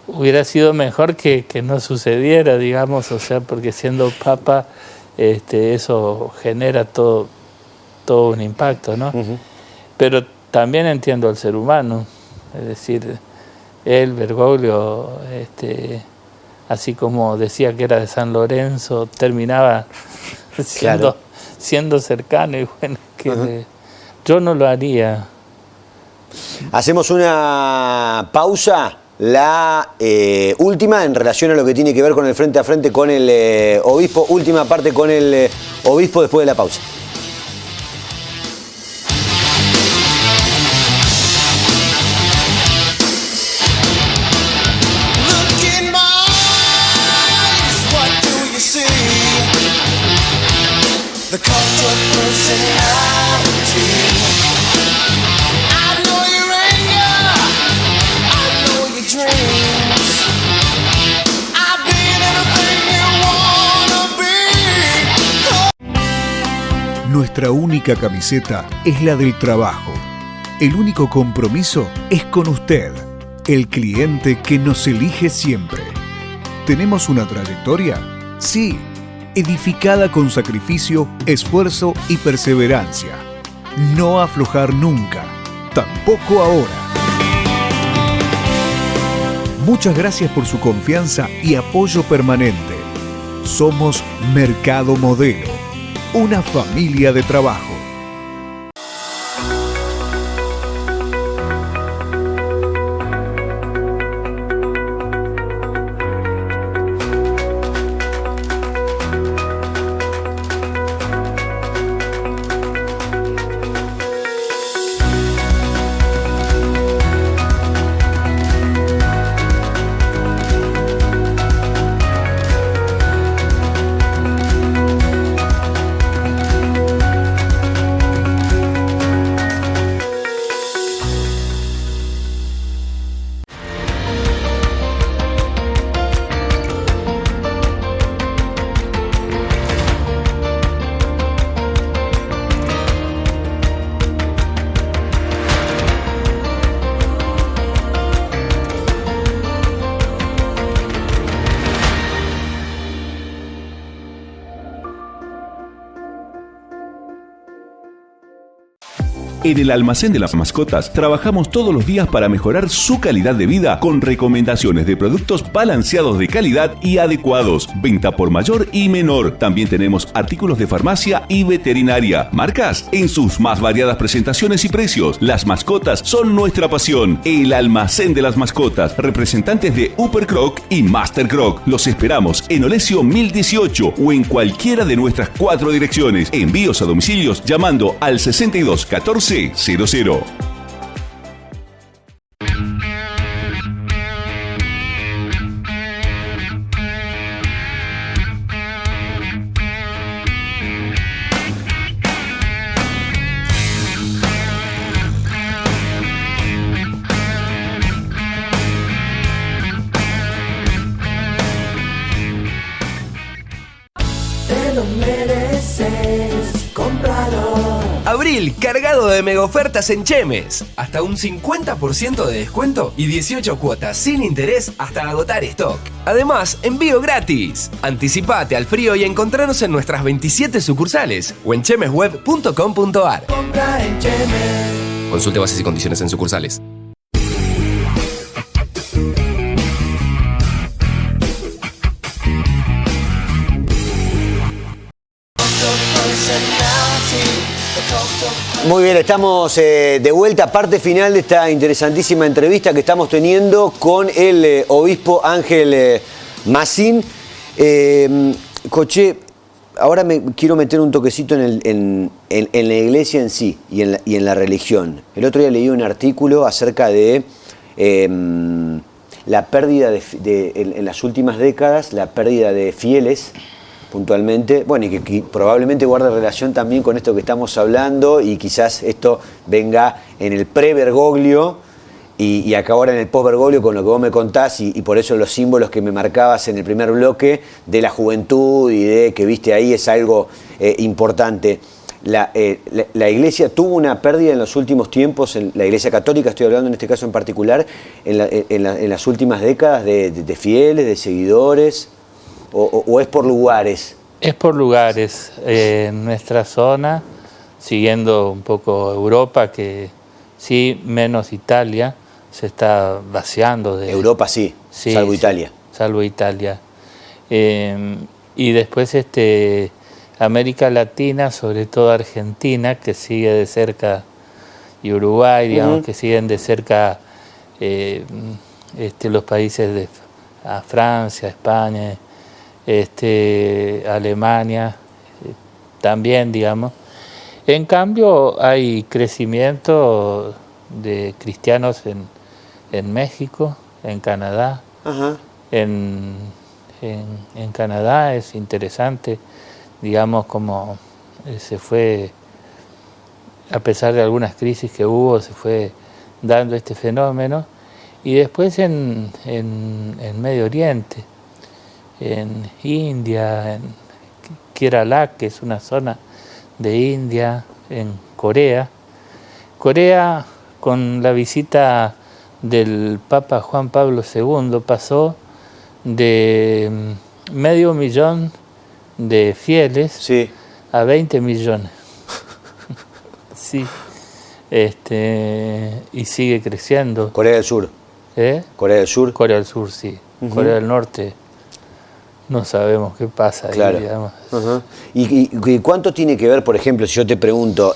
Speaker 3: hubiera sido mejor que no sucediera, digamos, o sea, porque siendo papa eso genera todo un impacto, ¿no? Pero también entiendo al ser humano, es decir, él, Bergoglio, así como decía que era de San Lorenzo, terminaba siendo cercano, y bueno, yo no lo haría.
Speaker 2: Hacemos una pausa, la última, en relación a lo que tiene que ver con el frente a frente con el obispo, última parte con el obispo después de la pausa.
Speaker 7: The cult of personality. I know your anger, I know your dreams. I've been anything you wanna be.
Speaker 8: Nuestra única camiseta es la del trabajo. El único compromiso es con usted, el cliente que nos elige siempre. ¿Tenemos una trayectoria? Sí. Edificada con sacrificio, esfuerzo y perseverancia. No aflojar nunca, tampoco ahora. Muchas gracias por su confianza y apoyo permanente. Somos Mercado Modelo, una familia de trabajo.
Speaker 1: En el almacén de las mascotas trabajamos todos los días para mejorar su calidad de vida con recomendaciones de productos balanceados de calidad y adecuados. Venta por mayor y menor. También tenemos artículos de farmacia y veterinaria. Marcas en sus más variadas presentaciones y precios. Las mascotas son nuestra pasión. El almacén de las mascotas. Representantes de Upper Croc y Master Croc. Los esperamos en Olesio 1018 o en cualquiera de nuestras 4 direcciones. Envíos a domicilios llamando al 62 14 00.
Speaker 9: Abril cargado de mega ofertas en Chemes. Hasta un 50% de descuento y 18 cuotas sin interés hasta agotar stock. Además, envío gratis. Anticipate al frío y encontranos en nuestras 27 sucursales o en chemesweb.com.ar.
Speaker 7: Compra en Chemes.
Speaker 9: Consulte bases y condiciones en sucursales.
Speaker 2: Muy bien, estamos de vuelta, parte final de esta interesantísima entrevista que estamos teniendo con el obispo Ángel Massín. Coche, ahora me quiero meter un toquecito en la iglesia en sí y en la religión. El otro día leí un artículo acerca de la pérdida en las últimas décadas, la pérdida de fieles puntualmente, bueno, y que probablemente guarda relación también con esto que estamos hablando, y quizás esto venga en el pre-Bergoglio y acá ahora en el post-Bergoglio con lo que vos me contás, y por eso los símbolos que me marcabas en el primer bloque de la juventud y de que viste ahí es algo importante. La iglesia tuvo una pérdida en los últimos tiempos, en la iglesia católica estoy hablando en este caso en particular, en las últimas décadas de fieles, de seguidores. ¿O es por lugares?
Speaker 3: Es por lugares. En nuestra zona, siguiendo un poco Europa, que sí, menos Italia, se está vaciando de...
Speaker 2: Europa sí, salvo Italia.
Speaker 3: Salvo Italia. Y después América Latina, sobre todo Argentina, que sigue de cerca, y Uruguay, digamos, que siguen de cerca los países de Francia, España, Alemania, también, digamos. En cambio, hay crecimiento de cristianos en México, en Canadá.
Speaker 2: Ajá.
Speaker 3: En Canadá es interesante, digamos, como se fue, a pesar de algunas crisis que hubo, se fue dando este fenómeno. Y después en Medio Oriente, en India, en Kerala, que es una zona de India, en Corea. Corea, con la visita del Papa Juan Pablo II, pasó de 500.000 de fieles a 20 millones. Sí. Y sigue creciendo.
Speaker 2: Corea del Sur. Corea del Sur.
Speaker 3: Corea del Sur, sí. Corea del Norte. No sabemos qué pasa ahí,
Speaker 2: claro.
Speaker 3: Digamos.
Speaker 2: ¿Y cuánto tiene que ver, por ejemplo, si yo te pregunto,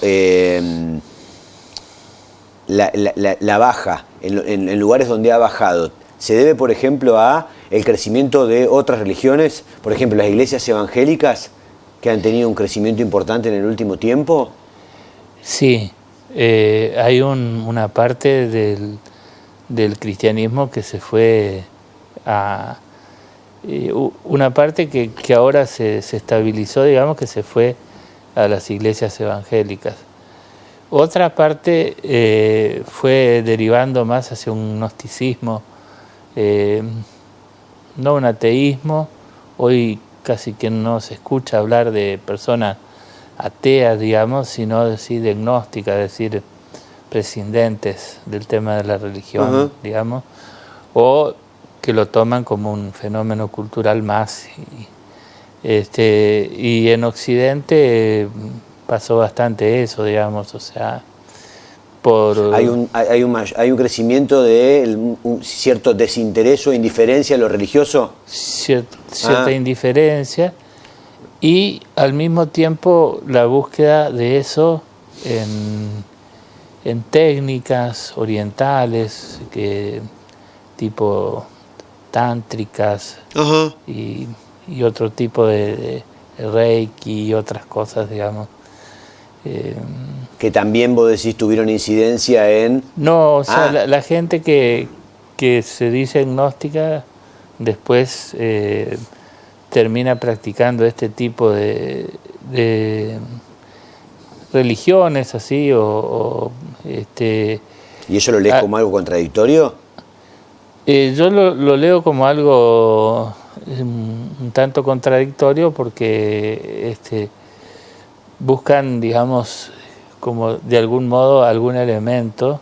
Speaker 2: la baja, en lugares donde ha bajado, se debe, por ejemplo, a el crecimiento de otras religiones? Por ejemplo, las iglesias evangélicas, que han tenido un crecimiento importante en el último tiempo.
Speaker 3: Sí, hay una parte del cristianismo que se fue a... una parte que ahora se estabilizó, digamos, que se fue a las iglesias evangélicas. Otra parte fue derivando más hacia un gnosticismo, no un ateísmo. Hoy casi que no se escucha hablar de personas ateas, digamos, sino sí de gnósticas, es decir, prescindentes del tema de la religión, digamos, o que lo toman como un fenómeno cultural más. Y en Occidente pasó bastante eso, digamos, o sea,
Speaker 2: ¿Hay un crecimiento de un cierto desinterés o indiferencia a lo religioso?
Speaker 3: Cierta indiferencia, y al mismo tiempo la búsqueda de eso en técnicas orientales, tipo tántricas, y otro tipo de reiki y otras cosas, digamos.
Speaker 2: Que también vos decís tuvieron incidencia en...
Speaker 3: No, o sea, la gente que se dice agnóstica después termina practicando este tipo de religiones así,
Speaker 2: ¿Y eso lo lees como algo contradictorio?
Speaker 3: Yo lo leo como algo un tanto contradictorio, porque buscan, digamos, como de algún modo algún elemento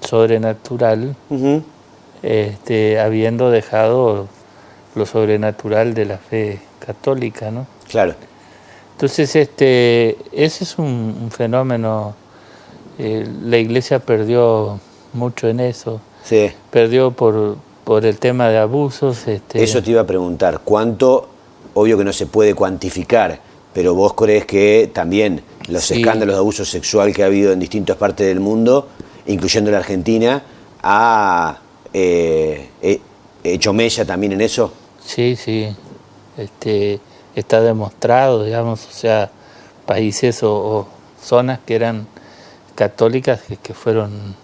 Speaker 3: sobrenatural, habiendo dejado lo sobrenatural de la fe católica, ¿no?
Speaker 2: Claro.
Speaker 3: Entonces, ese es un fenómeno. La Iglesia perdió mucho en eso.
Speaker 2: Sí.
Speaker 3: Perdió por el tema de abusos.
Speaker 2: Eso te iba a preguntar, ¿cuánto? Obvio que no se puede cuantificar, pero vos crees que también los escándalos de abuso sexual que ha habido en distintas partes del mundo, incluyendo la Argentina, ha hecho mella también en eso?
Speaker 3: Sí. Está demostrado, digamos, o sea, países o zonas que eran católicas que fueron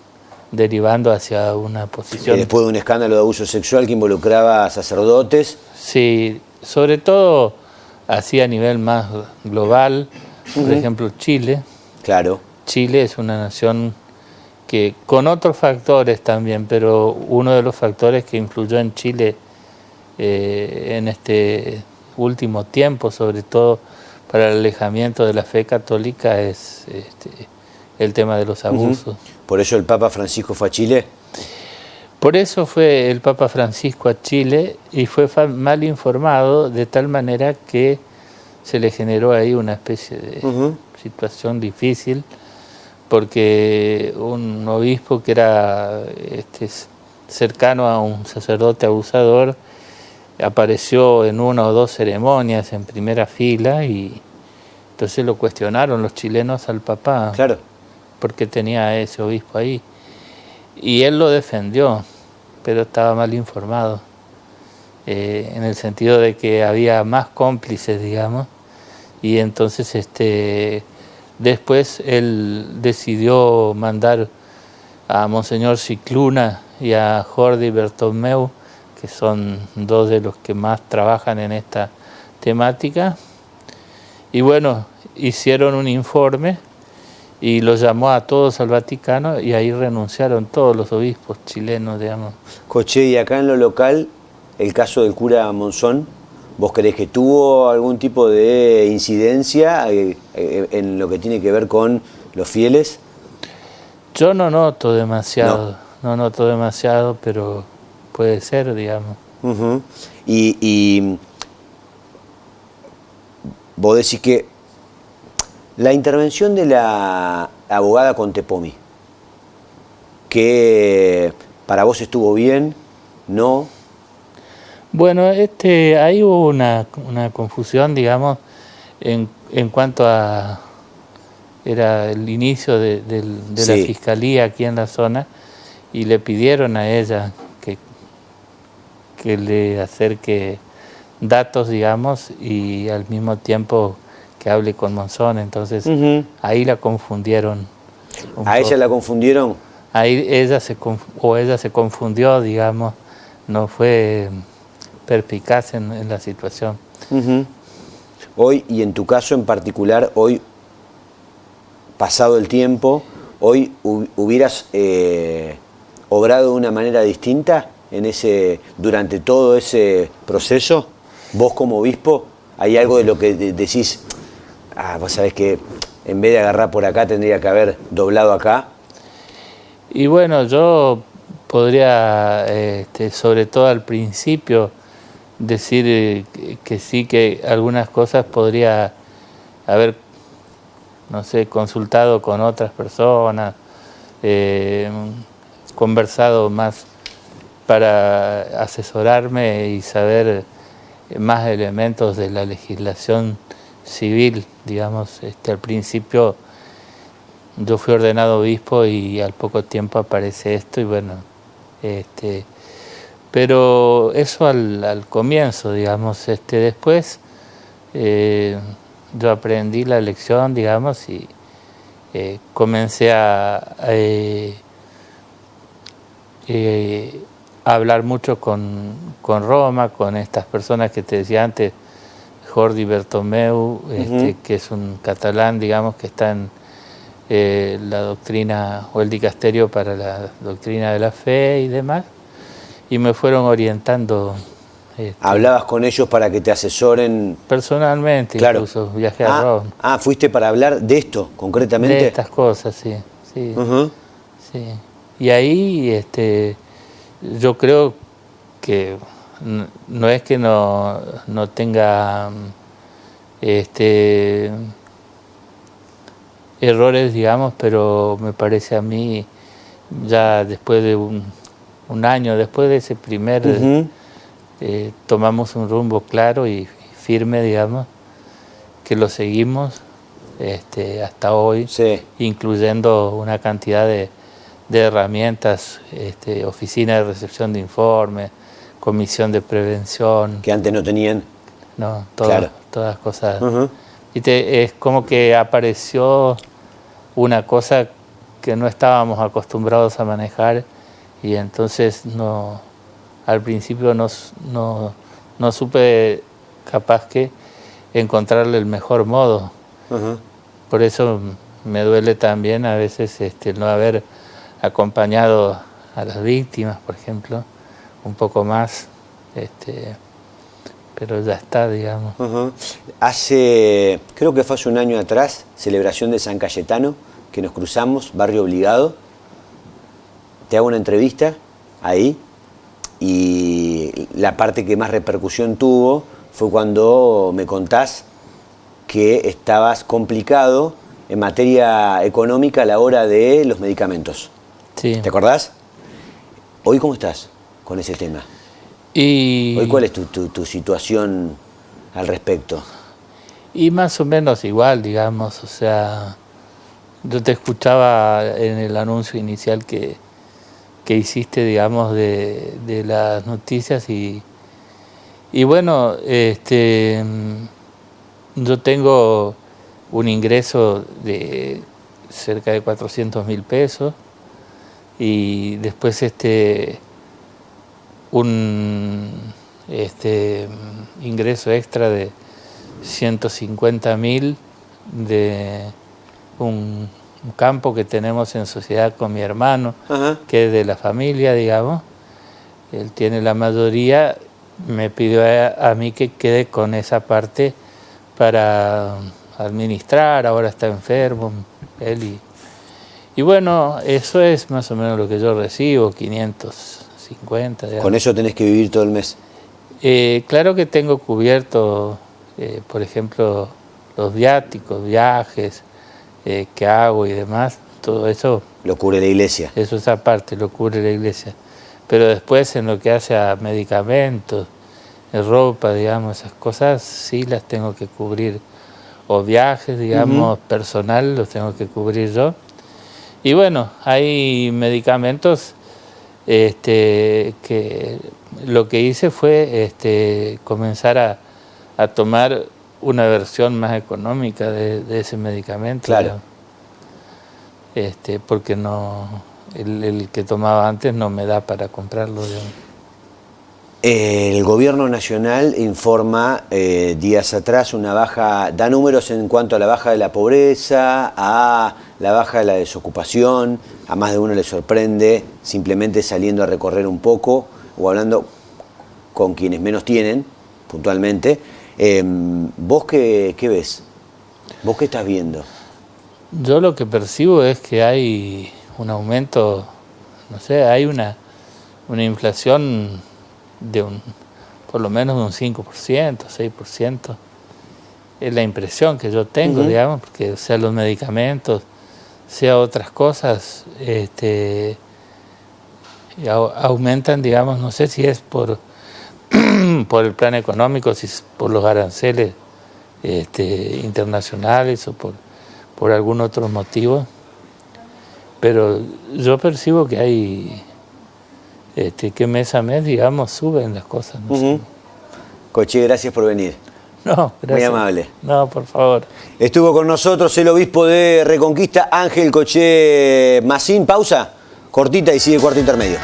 Speaker 3: derivando hacia una posición...
Speaker 2: Después de un escándalo de abuso sexual que involucraba a sacerdotes.
Speaker 3: Sí, sobre todo así a nivel más global. Por ejemplo, Chile. Claro. Chile es una nación que, con otros factores también, pero uno de los factores que influyó en Chile en este último tiempo, sobre todo para el alejamiento de la fe católica, es el tema de los abusos.
Speaker 2: ¿Por eso el Papa Francisco fue a Chile?
Speaker 3: Por eso fue el Papa Francisco a Chile, y fue mal informado, de tal manera que se le generó ahí una especie de situación difícil, porque un obispo que era cercano a un sacerdote abusador apareció en una o dos ceremonias en primera fila, y entonces lo cuestionaron los chilenos al Papa.
Speaker 2: Claro.
Speaker 3: Porque tenía a ese obispo ahí. Y él lo defendió, pero estaba mal informado, en el sentido de que había más cómplices, digamos, y entonces después él decidió mandar a Monseñor Cicluna y a Jordi Bertomeu, que son dos de los que más trabajan en esta temática, y bueno, hicieron un informe y los llamó a todos al Vaticano, y ahí renunciaron todos los obispos chilenos, digamos.
Speaker 2: Coche, y acá en lo local, el caso del cura Monzón, ¿vos creés que tuvo algún tipo de incidencia en lo que tiene que ver con los fieles?
Speaker 3: Yo no noto demasiado, no noto demasiado, pero puede ser, digamos.
Speaker 2: Y vos decís que la intervención de la abogada Contepomi, que para vos estuvo bien, ¿no?
Speaker 3: Bueno, ahí hubo una confusión, digamos, en cuanto a... Era el inicio de la fiscalía aquí en la zona, y le pidieron a ella que le acerque datos, digamos, y al mismo tiempo que hable con Monzón. Entonces ahí la confundieron.
Speaker 2: ¿A ella la confundieron?
Speaker 3: Ahí ella se confundió, digamos, no fue perspicaz en la situación.
Speaker 2: Hoy, y en tu caso en particular, hoy, pasado el tiempo, hoy hubieras obrado de una manera distinta durante todo ese proceso. Vos como obispo, ¿hay algo de lo que decís, vos sabés que en vez de agarrar por acá tendría que haber doblado acá?
Speaker 3: Y bueno, yo podría, sobre todo al principio, decir que sí, que algunas cosas podría haber, no sé, consultado con otras personas, conversado más para asesorarme y saber más elementos de la legislación civil, digamos. Al principio yo fui ordenado obispo y al poco tiempo aparece esto y bueno, pero eso al comienzo, digamos. Después yo aprendí la lección, digamos, y comencé a hablar mucho con Roma, con estas personas que te decía antes, Jordi Bertomeu, que es un catalán, digamos, que está en la doctrina o el dicasterio para la doctrina de la fe y demás, y me fueron orientando.
Speaker 2: ¿Hablabas con ellos para que te asesoren?
Speaker 3: Personalmente,
Speaker 2: claro.
Speaker 3: Incluso viajé a Roma.
Speaker 2: ¿Fuiste para hablar de esto concretamente?
Speaker 3: De estas cosas, sí. Sí. Y ahí yo creo que no es que no tenga errores, digamos, pero me parece a mí, ya después de un año, después de ese primer, tomamos un rumbo claro y firme, digamos, que lo seguimos hasta hoy,
Speaker 2: sí,
Speaker 3: incluyendo una cantidad de herramientas, oficina de recepción de informes, comisión de prevención.
Speaker 2: Que antes no tenían.
Speaker 3: No, todas cosas. Y es como que apareció una cosa que no estábamos acostumbrados a manejar y entonces al principio no supe capaz que encontrarle el mejor modo. Por eso me duele también a veces no haber acompañado a las víctimas, por ejemplo, un poco más, pero ya está, digamos.
Speaker 2: Creo que fue hace un año atrás, celebración de San Cayetano, que nos cruzamos, barrio obligado. Te hago una entrevista ahí y la parte que más repercusión tuvo fue cuando me contás que estabas complicado en materia económica a la hora de los medicamentos.
Speaker 3: Sí.
Speaker 2: ¿Te acordás? ¿Hoy cómo estás con ese tema? ¿Hoy cuál es tu situación al respecto?
Speaker 3: Y más o menos igual, digamos, o sea, yo te escuchaba en el anuncio inicial que hiciste, digamos, de las noticias y bueno, yo tengo un ingreso de cerca de 400.000 pesos y después un ingreso extra de 150.000 de un campo que tenemos en sociedad con mi hermano, que es de la familia, digamos. Él tiene la mayoría, me pidió a mí que quede con esa parte para administrar, ahora está enfermo él y bueno, eso es más o menos lo que yo recibo, 550. Digamos.
Speaker 2: ¿Con eso tenés que vivir todo el mes?
Speaker 3: Claro que tengo cubierto, por ejemplo, los viáticos, viajes que hago y demás, todo eso.
Speaker 2: Lo cubre la iglesia.
Speaker 3: Eso es aparte, lo cubre la iglesia. Pero después en lo que hace a medicamentos, ropa, digamos, esas cosas sí las tengo que cubrir. O viajes, digamos, personal, los tengo que cubrir yo. Y bueno, hay medicamentos que lo que hice fue comenzar a tomar una versión más económica de ese medicamento.
Speaker 2: Claro.
Speaker 3: Porque el que tomaba antes no me da para comprarlo. Digamos.
Speaker 2: El gobierno nacional informa días atrás da números en cuanto a la baja de la pobreza, a la baja de la desocupación, a más de uno le sorprende simplemente saliendo a recorrer un poco o hablando con quienes menos tienen, puntualmente. ¿Vos qué ves? ¿Vos qué estás viendo?
Speaker 3: Yo lo que percibo es que hay un aumento, no sé, hay una inflación de por lo menos de un 5%, 6%. Es la impresión que yo tengo, digamos, porque o sea, los medicamentos sea otras cosas, aumentan, digamos, no sé si es por el plan económico, si es por los aranceles internacionales o por algún otro motivo, pero yo percibo que hay, que mes a mes, digamos, suben las cosas. No sé.
Speaker 2: Coche, gracias por venir.
Speaker 3: No, gracias.
Speaker 2: Muy amable.
Speaker 3: No, por favor.
Speaker 2: Estuvo con nosotros el obispo de Reconquista, Ángel Coché Macín. Pausa cortita y sigue cuarto intermedio.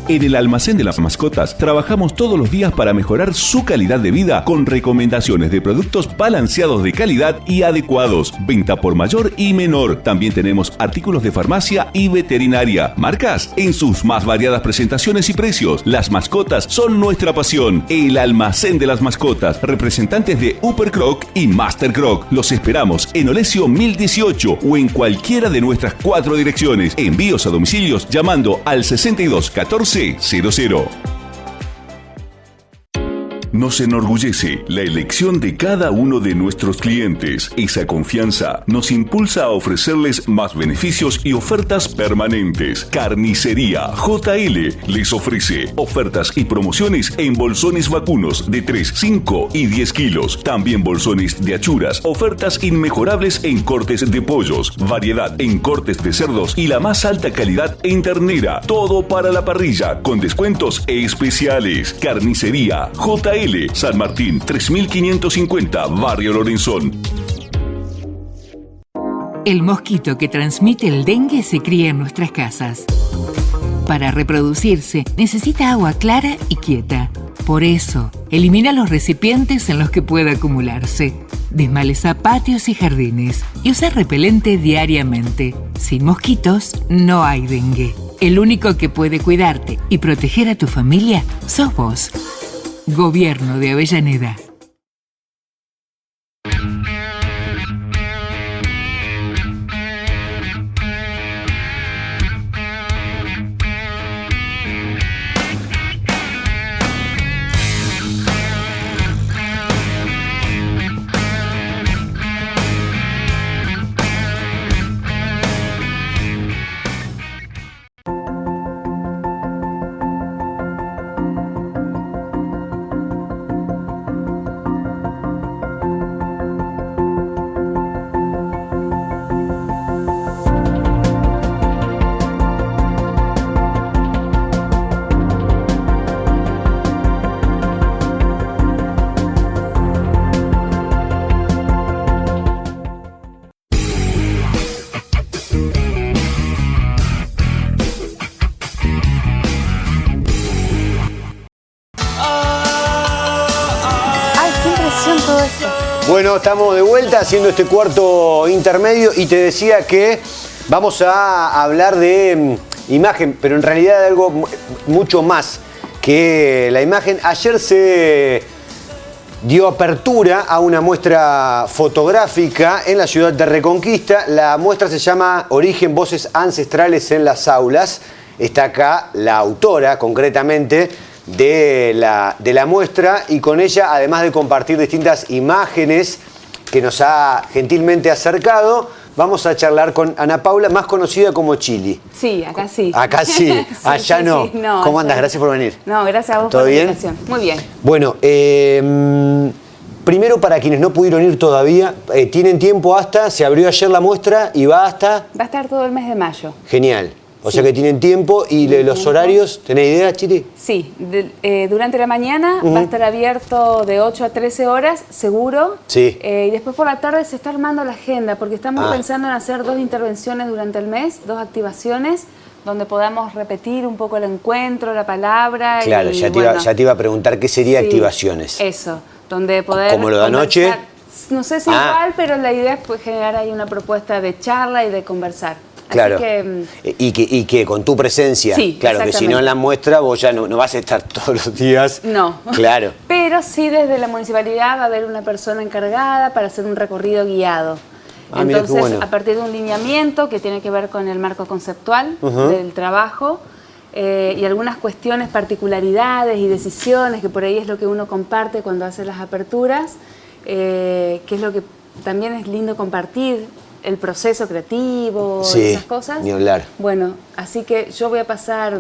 Speaker 1: En el Almacén de las Mascotas trabajamos todos los días para mejorar su calidad de vida con recomendaciones de productos balanceados de calidad y adecuados. Venta por mayor y menor. También tenemos artículos de farmacia y veterinaria. Marcas en sus más variadas presentaciones y precios. Las mascotas son nuestra pasión. El Almacén de las Mascotas. Representantes de Upper Croc y Master Croc. Los esperamos en Olesio 1018 o en cualquiera de nuestras 4 direcciones. Envíos a domicilios llamando al 62 14 00. Nos enorgullece la elección de cada uno de nuestros clientes. Esa confianza nos impulsa a ofrecerles más beneficios y ofertas permanentes. Carnicería JL les ofrece ofertas y promociones en bolsones vacunos de 3, 5 y 10 kilos. También bolsones de achuras, ofertas inmejorables en cortes de pollos, variedad en cortes de cerdos y la más alta calidad en ternera. Todo para la parrilla con descuentos especiales. Carnicería JL San Martín 3550, Barrio Lorenzón.
Speaker 10: El mosquito que transmite el dengue se cría en nuestras casas. Para reproducirse necesita agua clara y quieta. Por eso, elimina los recipientes en los que pueda acumularse. Desmaleza patios y jardines y usa repelente diariamente. Sin mosquitos no hay dengue. El único que puede cuidarte y proteger a tu familia sos vos. Gobierno de Avellaneda.
Speaker 2: Bueno, estamos de vuelta haciendo este cuarto intermedio y te decía que vamos a hablar de imagen, pero en realidad de algo mucho más que la imagen. Ayer se dio apertura a una muestra fotográfica en la ciudad de Reconquista. La muestra se llama Origen, Voces Ancestrales en las Aulas. Está acá la autora, concretamente, de la muestra, y con ella, además de compartir distintas imágenes que nos ha gentilmente acercado, vamos a charlar con Ana Paula, más conocida como Chili.
Speaker 11: Sí, acá sí.
Speaker 2: Acá sí, allá no.
Speaker 11: Sí. No.
Speaker 2: ¿Cómo andas? Gracias por venir.
Speaker 11: No, gracias a vos
Speaker 2: por
Speaker 11: la
Speaker 2: bien?
Speaker 11: invitación. Muy bien.
Speaker 2: Bueno, primero, para quienes no pudieron ir todavía, tienen tiempo hasta, se abrió ayer la muestra y va hasta...
Speaker 11: Va a estar todo el mes de mayo.
Speaker 2: Genial. O
Speaker 11: Sí.
Speaker 2: sea que tienen tiempo. ¿Y los horarios? ¿Tenés idea, Chili?
Speaker 11: Sí, durante la mañana va a estar abierto de 8 a 13 horas, seguro.
Speaker 2: Sí.
Speaker 11: Y después por la tarde se está armando la agenda, porque estamos
Speaker 2: Ah.
Speaker 11: pensando en hacer 2 intervenciones durante el mes, 2 activaciones, donde podamos repetir un poco el encuentro, la palabra.
Speaker 2: Claro,
Speaker 11: y,
Speaker 2: ya te iba a preguntar qué sería
Speaker 11: sí,
Speaker 2: activaciones.
Speaker 11: Eso, donde poder...
Speaker 2: ¿Como lo de anoche?
Speaker 11: conversar. No sé si igual, pero la idea es pues, generar ahí una propuesta de charla y de conversar.
Speaker 2: Claro.
Speaker 11: Así que,
Speaker 2: y que con tu presencia.
Speaker 11: Sí,
Speaker 2: claro, que si no en la muestra vos ya no vas a estar todos los días.
Speaker 11: no.
Speaker 2: Claro.
Speaker 11: Pero sí desde la municipalidad va a haber una persona encargada para hacer un recorrido guiado.
Speaker 2: Ah, mira qué
Speaker 11: Entonces,
Speaker 2: bueno.
Speaker 11: a partir de un lineamiento que tiene que ver con el marco conceptual del trabajo y algunas cuestiones, particularidades y decisiones, que por ahí es lo que uno comparte cuando hace las aperturas, que es lo que también es lindo compartir, el proceso creativo,
Speaker 2: Sí,
Speaker 11: esas cosas.
Speaker 2: ni hablar.
Speaker 11: Bueno, así que yo voy a pasar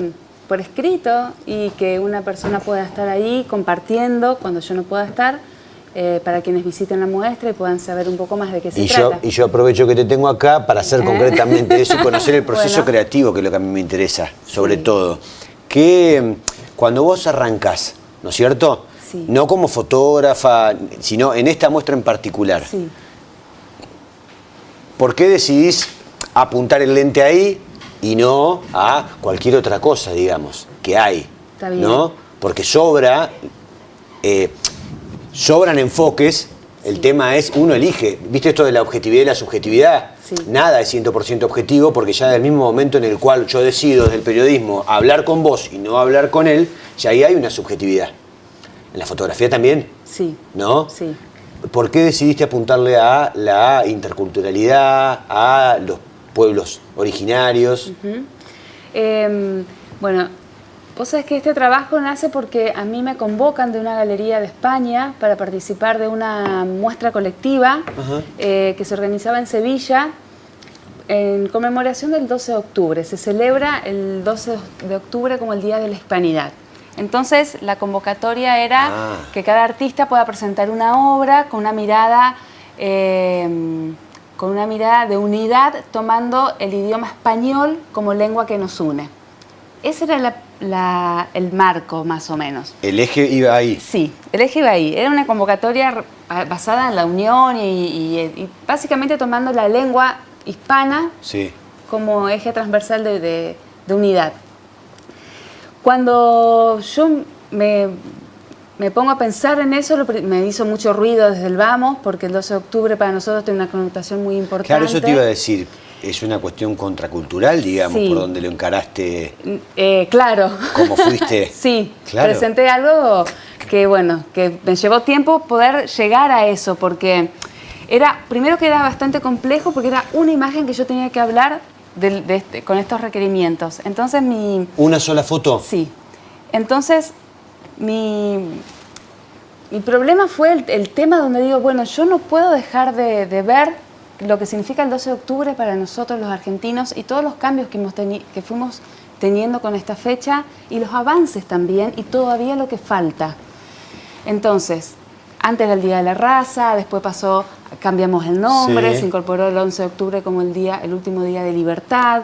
Speaker 11: por escrito y que una persona pueda estar ahí compartiendo cuando yo no pueda estar, para quienes visiten la muestra y puedan saber un poco más de qué se trata.
Speaker 2: Y yo aprovecho que te tengo acá para hacer concretamente eso y conocer el proceso
Speaker 11: Bueno.
Speaker 2: creativo, que es lo que a mí me interesa, sobre todo. Que cuando vos arrancás, ¿no es cierto?
Speaker 11: Sí.
Speaker 2: No como fotógrafa, sino en esta muestra en particular.
Speaker 11: Sí.
Speaker 2: ¿Por qué decidís apuntar el lente ahí y no a cualquier otra cosa, digamos, que hay?
Speaker 11: Está bien.
Speaker 2: ¿No? Porque sobran enfoques, el tema es, uno elige. ¿Viste esto de la objetividad y la subjetividad?
Speaker 11: Sí.
Speaker 2: Nada es 100% objetivo, porque ya del mismo momento en el cual yo decido desde el periodismo hablar con vos y no hablar con él, ya ahí hay una subjetividad. En la fotografía también,
Speaker 11: Sí.
Speaker 2: ¿no?
Speaker 11: Sí.
Speaker 2: ¿Por qué decidiste apuntarle a la interculturalidad, a los pueblos originarios?
Speaker 11: Bueno, vos sabés que este trabajo nace porque a mí me convocan de una galería de España para participar de una muestra colectiva que se organizaba en Sevilla en conmemoración del 12 de octubre. Se celebra el 12 de octubre como el Día de la Hispanidad. Entonces, la convocatoria era que cada artista pueda presentar una obra con una mirada de unidad, tomando el idioma español como lengua que nos une. Ese era el marco, más o menos.
Speaker 2: El eje iba ahí.
Speaker 11: Sí, el eje iba ahí. Era una convocatoria basada en la unión y básicamente tomando la lengua hispana
Speaker 2: Sí.
Speaker 11: como eje transversal de unidad. Cuando yo me pongo a pensar en eso, me hizo mucho ruido desde el vamos, porque el 12 de octubre para nosotros tiene una connotación muy importante.
Speaker 2: Claro, eso te iba a decir. Es una cuestión contracultural, digamos,
Speaker 11: Sí.
Speaker 2: por donde lo encaraste.
Speaker 11: Claro.
Speaker 2: ¿Cómo fuiste?
Speaker 11: Sí,
Speaker 2: Claro.
Speaker 11: presenté algo que, bueno, que me llevó tiempo poder llegar a eso, porque primero que era bastante complejo, porque era una imagen que yo tenía que hablar con estos requerimientos. Entonces
Speaker 2: ¿Una sola foto?
Speaker 11: Sí. Entonces, mi problema fue el tema donde digo, bueno, yo no puedo dejar de ver lo que significa el 12 de octubre para nosotros los argentinos y todos los cambios que fuimos teniendo con esta fecha y los avances también y todavía lo que falta. Entonces, antes era el Día de la Raza, después cambiamos el nombre,
Speaker 2: Sí.
Speaker 11: se incorporó el 11 de octubre como el último día de libertad.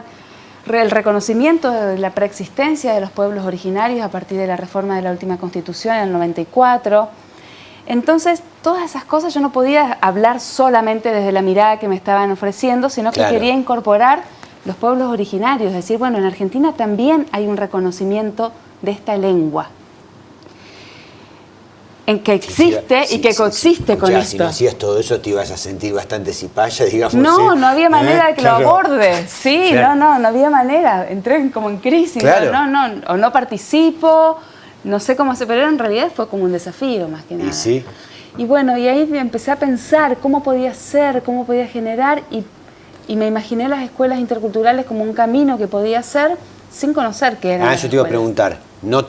Speaker 11: El reconocimiento de la preexistencia de los pueblos originarios a partir de la reforma de la última Constitución en el 94. Entonces, todas esas cosas yo no podía hablar solamente desde la mirada que me estaban ofreciendo, sino que
Speaker 2: Claro.
Speaker 11: quería incorporar los pueblos originarios, es decir, bueno, en Argentina también hay un reconocimiento de esta lengua, en que existe y que coexiste con
Speaker 2: Ya,
Speaker 11: esto.
Speaker 2: si no hacías todo eso, te ibas a sentir bastante cipaya, digamos.
Speaker 11: No,
Speaker 2: ¿sí?
Speaker 11: no había manera de que
Speaker 2: Claro.
Speaker 11: lo aborde. Sí,
Speaker 2: Claro.
Speaker 11: no había manera. Entré como en crisis.
Speaker 2: Claro.
Speaker 11: O no participo, no sé cómo hacer, pero en realidad fue como un desafío más que nada.
Speaker 2: Y sí.
Speaker 11: Y bueno, y ahí empecé a pensar cómo podía ser, cómo podía generar y me imaginé las escuelas interculturales como un camino que podía hacer sin conocer qué eran.
Speaker 2: Eso te iba a preguntar.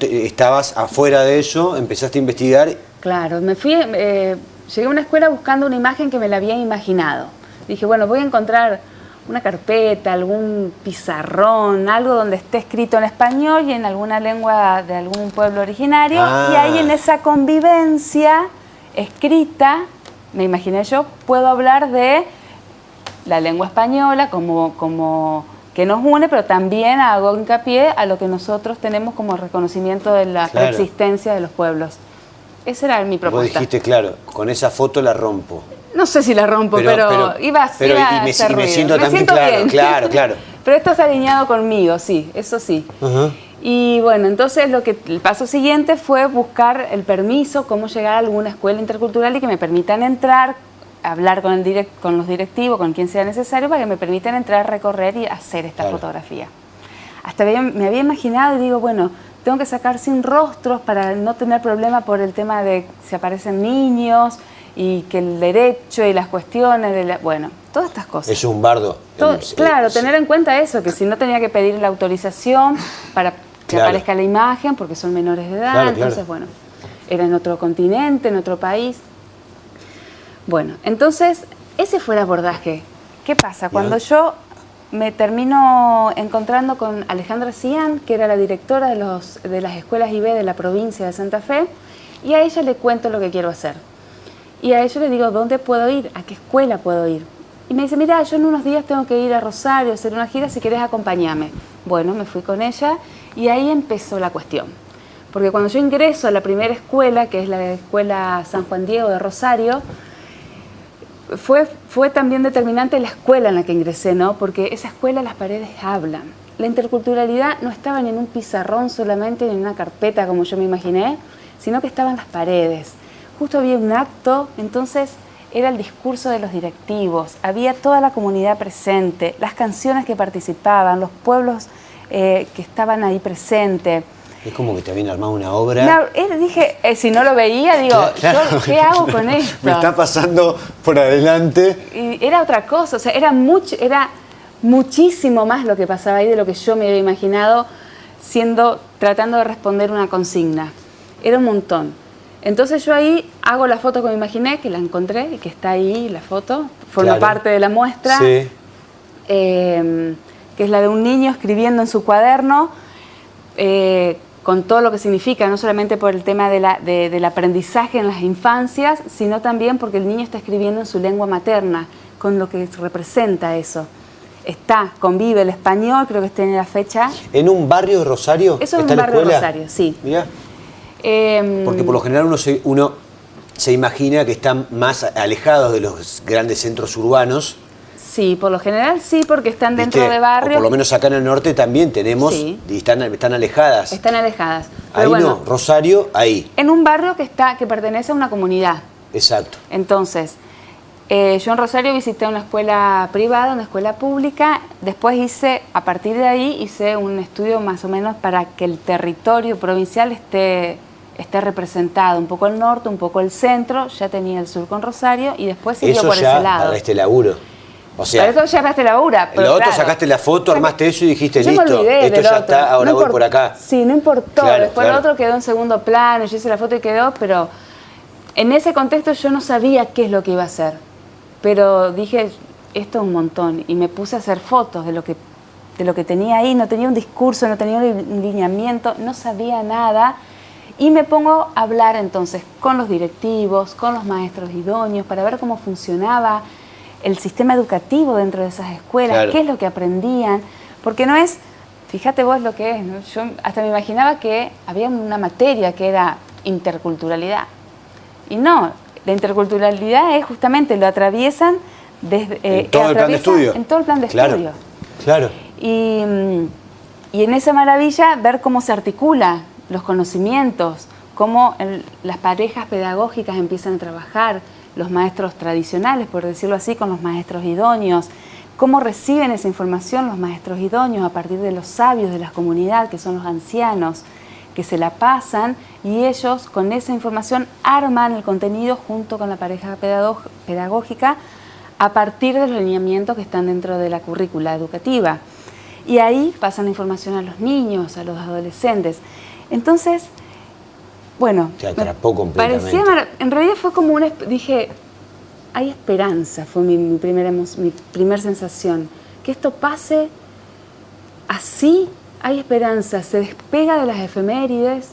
Speaker 2: Estabas afuera de eso, empezaste a investigar.
Speaker 11: Claro, llegué a una escuela buscando una imagen que me la había imaginado. Dije, bueno, voy a encontrar una carpeta, algún pizarrón, algo donde esté escrito en español y en alguna lengua de algún pueblo originario. Y ahí en esa convivencia escrita, me imaginé yo, puedo hablar de la lengua española como que nos une, pero también hago hincapié a lo que nosotros tenemos como reconocimiento de la
Speaker 2: Claro.
Speaker 11: preexistencia de los pueblos. Esa era mi
Speaker 2: Vos
Speaker 11: propuesta.
Speaker 2: dijiste, claro, con esa foto la rompo.
Speaker 11: No sé si la rompo, pero iba a hacer
Speaker 2: y me siento también
Speaker 11: siento
Speaker 2: claro,
Speaker 11: bien.
Speaker 2: claro.
Speaker 11: Pero esto está alineado conmigo, sí, eso sí.
Speaker 2: Ajá.
Speaker 11: Y bueno, entonces el paso siguiente fue buscar el permiso, cómo llegar a alguna escuela intercultural y que me permitan entrar hablar con los directivos, con quien sea necesario, para que me permitan entrar, recorrer y hacer esta fotografía. Hasta me había imaginado y digo, bueno, tengo que sacar sin rostros para no tener problema por el tema de si aparecen niños y que el derecho y las cuestiones de bueno, todas estas cosas.
Speaker 2: Es un bardo.
Speaker 11: Claro, tener en cuenta eso, que si no tenía que pedir la autorización para que aparezca la imagen, porque son menores de edad, entonces bueno, era en otro continente, en otro país. Bueno, entonces ese fue el abordaje. ¿Qué pasa? Cuando yo me termino encontrando con Alejandra Cian, que era la directora de las escuelas IB de la provincia de Santa Fe, y a ella le cuento lo que quiero hacer. Y a ella le digo, ¿dónde puedo ir? ¿A qué escuela puedo ir? Y me dice, mira, yo en unos días tengo que ir a Rosario a hacer una gira, si querés acompáñame. Bueno, me fui con ella y ahí empezó la cuestión. Porque cuando yo ingreso a la primera escuela, que es la Escuela San Juan Diego de Rosario, fue también determinante la escuela en la que ingresé, ¿no? Porque esa escuela, las paredes hablan. La interculturalidad no estaba ni en un pizarrón solamente, ni en una carpeta como yo me imaginé, sino que estaba en las paredes. Justo había un acto, entonces era el discurso de los directivos, había toda la comunidad presente, las canciones que participaban, los pueblos que estaban ahí presentes.
Speaker 2: Es como que te habían armado una obra.
Speaker 11: Dije, si no lo veía, digo, claro. ¿Qué hago con esto?
Speaker 2: Me está pasando por adelante.
Speaker 11: Y era otra cosa, o sea, era muchísimo más lo que pasaba ahí de lo que yo me había imaginado tratando de responder una consigna. Era un montón. Entonces yo ahí hago la foto que me imaginé, que la encontré y que está ahí la foto, forma parte de la muestra, que es la de un niño escribiendo en su cuaderno, con todo lo que significa, no solamente por el tema del aprendizaje en las infancias, sino también porque el niño está escribiendo en su lengua materna, con lo que representa eso. Convive el español, creo que está en la fecha.
Speaker 2: ¿En un barrio de Rosario?
Speaker 11: Eso es un barrio de Rosario, sí.
Speaker 2: Mirá. Porque por lo general uno se imagina que están más alejados de los grandes centros urbanos.
Speaker 11: Sí, por lo general sí, porque están dentro de barrios.
Speaker 2: O por lo menos acá en el norte también tenemos, y están alejadas.
Speaker 11: Están alejadas.
Speaker 2: Ahí bueno, no, Rosario, ahí.
Speaker 11: En un barrio que pertenece a una comunidad.
Speaker 2: Exacto.
Speaker 11: Entonces, yo en Rosario visité una escuela privada, una escuela pública. Después a partir de ahí hice un estudio más o menos para que el territorio provincial esté representado, un poco el norte, un poco el centro. Ya tenía el sur con Rosario y después siguió por ese lado.
Speaker 2: Para este laburo. O sea,
Speaker 11: para esto ya armaste labura.
Speaker 2: Lo otro sacaste la foto, armaste eso y dijiste, listo, esto ya está, ahora voy por acá.
Speaker 11: Sí, no importó. Después el otro quedó en segundo plano, yo hice la foto y quedó, pero en ese contexto yo no sabía qué es lo que iba a hacer. Pero dije, esto es un montón. Y me puse a hacer fotos de lo que tenía ahí. No tenía un discurso, no tenía un lineamiento, no sabía nada. Y me pongo a hablar entonces con los directivos, con los maestros idóneos, para ver cómo funcionaba el sistema educativo dentro de esas escuelas, qué es lo que aprendían. Porque no es, fíjate vos lo que es, ¿no? Yo hasta me imaginaba que había una materia que era interculturalidad. Y no, la interculturalidad es justamente, lo atraviesan desde...
Speaker 2: en todo el plan de estudio.
Speaker 11: En todo el plan de estudio.
Speaker 2: Claro.
Speaker 11: Y en esa maravilla ver cómo se articulan los conocimientos, cómo las parejas pedagógicas empiezan a trabajar, los maestros tradicionales, por decirlo así, con los maestros idóneos, cómo reciben esa información los maestros idóneos a partir de los sabios de la comunidad, que son los ancianos, que se la pasan y ellos con esa información arman el contenido junto con la pareja pedagógica a partir de los lineamientos que están dentro de la currícula educativa. Y ahí pasan la información a los niños, a los adolescentes. Entonces, bueno,
Speaker 2: te atrapó completamente.
Speaker 11: En realidad fue como dije, hay esperanza, fue mi primer sensación. Que esto pase así, hay esperanza, se despega de las efemérides,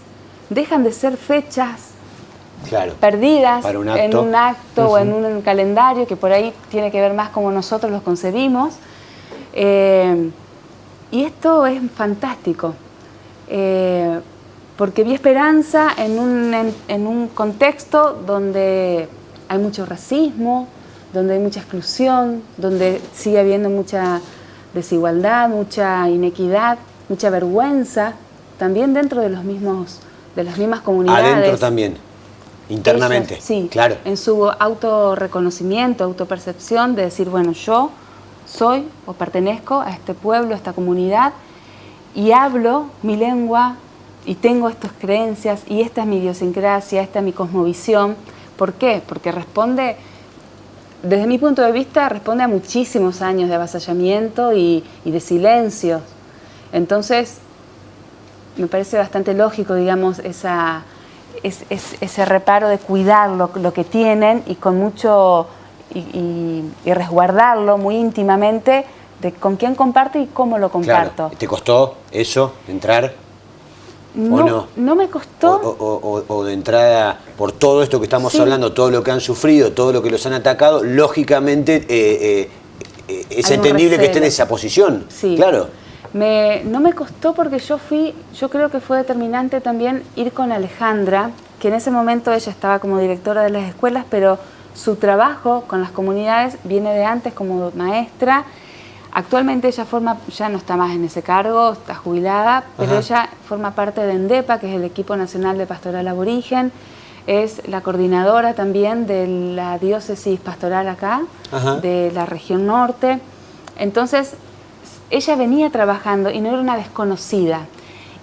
Speaker 11: dejan de ser fechas perdidas en un acto o en un calendario, que por ahí tiene que ver más como nosotros los concebimos. Y esto es fantástico. Porque vi esperanza en un contexto donde hay mucho racismo, donde hay mucha exclusión, donde sigue habiendo mucha desigualdad, mucha inequidad, mucha vergüenza, también dentro de las mismas comunidades.
Speaker 2: Adentro también. Internamente.
Speaker 11: Ellos, sí,
Speaker 2: claro.
Speaker 11: en su autorreconocimiento, autopercepción de decir, bueno, yo soy o pertenezco a este pueblo, a esta comunidad, y hablo mi lengua y tengo estas creencias y esta es mi idiosincrasia, esta es mi cosmovisión. ¿Por qué? Porque responde, desde mi punto de vista, responde a muchísimos años de avasallamiento y de silencio. Entonces, me parece bastante lógico, digamos, ese reparo de cuidar lo que tienen y con mucho y resguardarlo muy íntimamente de con quién comparto y cómo lo comparto.
Speaker 2: Claro. ¿Te costó eso, entrar?
Speaker 11: No, no me costó.
Speaker 2: O de entrada, por todo esto que estamos hablando, todo lo que han sufrido, todo lo que los han atacado, lógicamente es entendible que estén en esa posición.
Speaker 11: Sí.
Speaker 2: Claro.
Speaker 11: No me costó porque yo creo que fue determinante también ir con Alejandra, que en ese momento ella estaba como directora de las escuelas, pero su trabajo con las comunidades viene de antes como maestra. Actualmente ella ya no está más en ese cargo, está jubilada, pero ella forma parte de ENDEPA, que es el Equipo Nacional de Pastoral Aborigen, es la coordinadora también de la diócesis pastoral acá, de la región norte. Entonces, ella venía trabajando y no era una desconocida.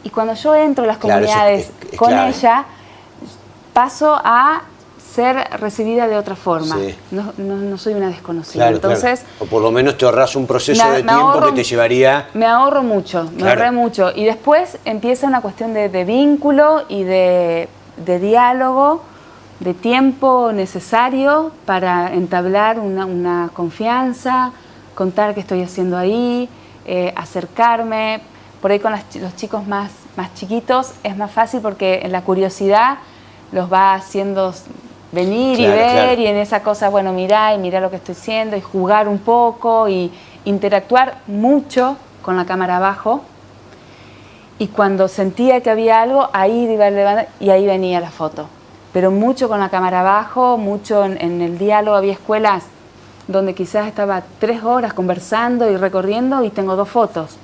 Speaker 11: Y cuando yo entro a las comunidades con ella, paso a ser recibida de otra forma. Sí. No soy una desconocida.
Speaker 2: Claro,
Speaker 11: entonces,
Speaker 2: claro. O por lo menos te ahorras un proceso de tiempo que te llevaría...
Speaker 11: Me ahorro mucho, me ahorré mucho. Y después empieza una cuestión de vínculo y de diálogo, de tiempo necesario para entablar una confianza, contar qué estoy haciendo ahí, acercarme. Por ahí con los chicos más chiquitos es más fácil porque en la curiosidad los va haciendo venir y ver, y en esa cosa, bueno, mirá lo que estoy haciendo, y jugar un poco, y interactuar mucho con la cámara abajo. Y cuando sentía que había algo, ahí iba a levantar, y ahí venía la foto. Pero mucho con la cámara abajo, mucho en el diálogo. Había escuelas donde quizás estaba 3 horas conversando y recorriendo y tengo 2 fotos.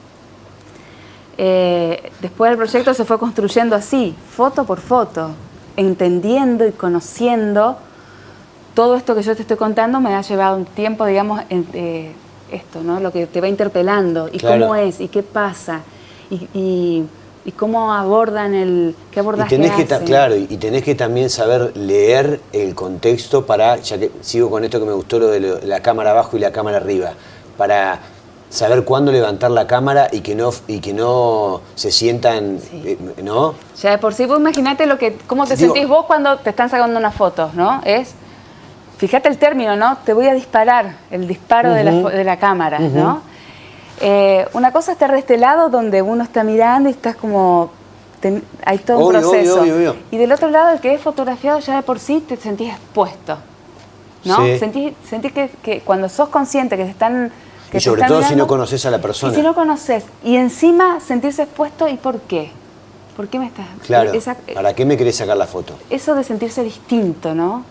Speaker 11: Después el proyecto se fue construyendo así, foto por foto, entendiendo y conociendo todo esto que yo te estoy contando. Me ha llevado un tiempo, digamos, esto, ¿no? Lo que te va interpelando, y cómo es, y qué pasa, y cómo abordan qué abordaje hacen.
Speaker 2: Claro, y tenés que también saber leer el contexto para, ya que sigo con esto que me gustó, lo de la cámara abajo y la cámara arriba, para saber cuándo levantar la cámara y que no se sientan, ¿no?
Speaker 11: Ya de por sí, vos imaginate cómo te sentís vos cuando te están sacando una foto, ¿no? Fíjate el término, ¿no? Te voy a disparar, el disparo de la cámara, ¿no? Una cosa es estar de este lado donde uno está mirando y estás como... hay todo un proceso.
Speaker 2: Obvio.
Speaker 11: Y del otro lado, el que es fotografiado, ya de por sí te sentís expuesto, ¿no?
Speaker 2: Sí.
Speaker 11: Sentís que cuando sos consciente que te están...
Speaker 2: Y sobre todo si no conoces a la persona.
Speaker 11: Y si no conoces. Y encima sentirse expuesto, ¿y por qué? ¿Por qué me estás...?
Speaker 2: Claro, ¿para qué me querés sacar la foto?
Speaker 11: Eso de sentirse distinto, ¿no?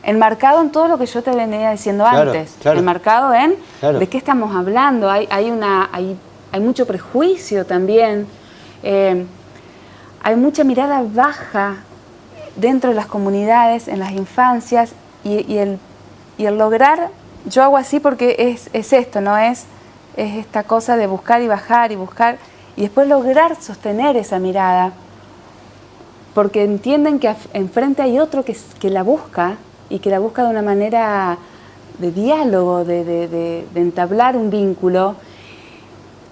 Speaker 11: Enmarcado en todo lo que yo te venía diciendo antes.
Speaker 2: Claro.
Speaker 11: Enmarcado en de qué estamos hablando. Hay mucho prejuicio también. Hay mucha mirada baja dentro de las comunidades, en las infancias, y el lograr... Yo hago así porque es esto, ¿no? Es esta cosa de buscar y bajar y buscar, y después lograr sostener esa mirada, porque entienden que enfrente hay otro que la busca, y que la busca de una manera de diálogo, de entablar un vínculo.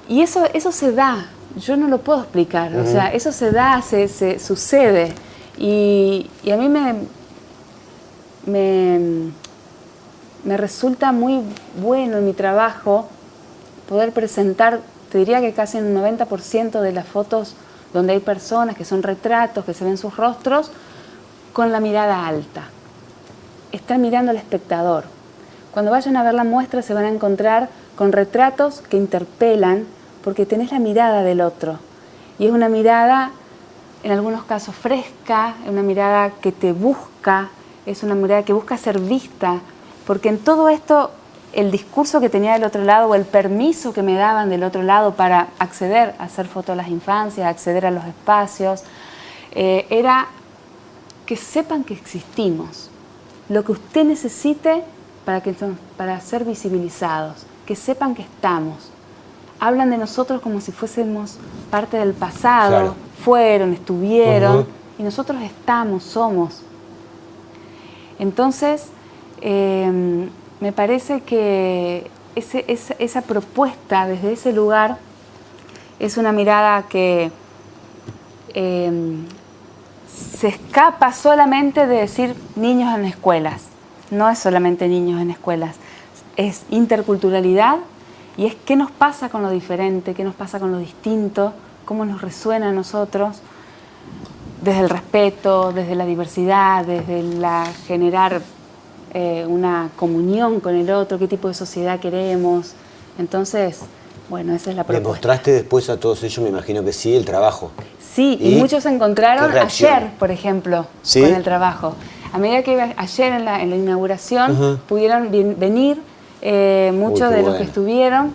Speaker 11: Y eso se da, yo no lo puedo explicar, o sea, eso se da, se sucede. Y a mí me resulta muy bueno en mi trabajo poder presentar, te diría que casi un 90% de las fotos donde hay personas, que son retratos, que se ven sus rostros, con la mirada alta. Están mirando al espectador. Cuando vayan a ver la muestra se van a encontrar con retratos que interpelan, porque tenés la mirada del otro. Y es una mirada, en algunos casos fresca, es una mirada que te busca, es una mirada que busca ser vista, porque en todo esto, el discurso que tenía del otro lado, o el permiso que me daban del otro lado para acceder a hacer fotos a las infancias, acceder a los espacios, era que sepan que existimos. Lo que usted necesite para ser visibilizados, que sepan que estamos. Hablan de nosotros como si fuésemos parte del pasado,
Speaker 2: Claro.
Speaker 11: fueron, estuvieron, y nosotros estamos, somos. Entonces, me parece que esa propuesta desde ese lugar es una mirada que se escapa solamente de decir niños en escuelas. No es solamente niños en escuelas, es interculturalidad y es qué nos pasa con lo diferente, qué nos pasa con lo distinto, cómo nos resuena a nosotros, desde el respeto, desde la diversidad, desde la generar una comunión con el otro, qué tipo de sociedad queremos. Entonces, bueno, esa es la
Speaker 2: ¿Le
Speaker 11: propuesta.
Speaker 2: mostraste después a todos ellos, me imagino que sí, el trabajo?
Speaker 11: Sí, y muchos se encontraron
Speaker 2: ¿Qué reacción?
Speaker 11: ayer, por ejemplo,
Speaker 2: ¿Sí?
Speaker 11: con el trabajo. A medida que iba ayer en la inauguración, pudieron venir muchos
Speaker 2: qué
Speaker 11: de los
Speaker 2: bueno.
Speaker 11: que estuvieron,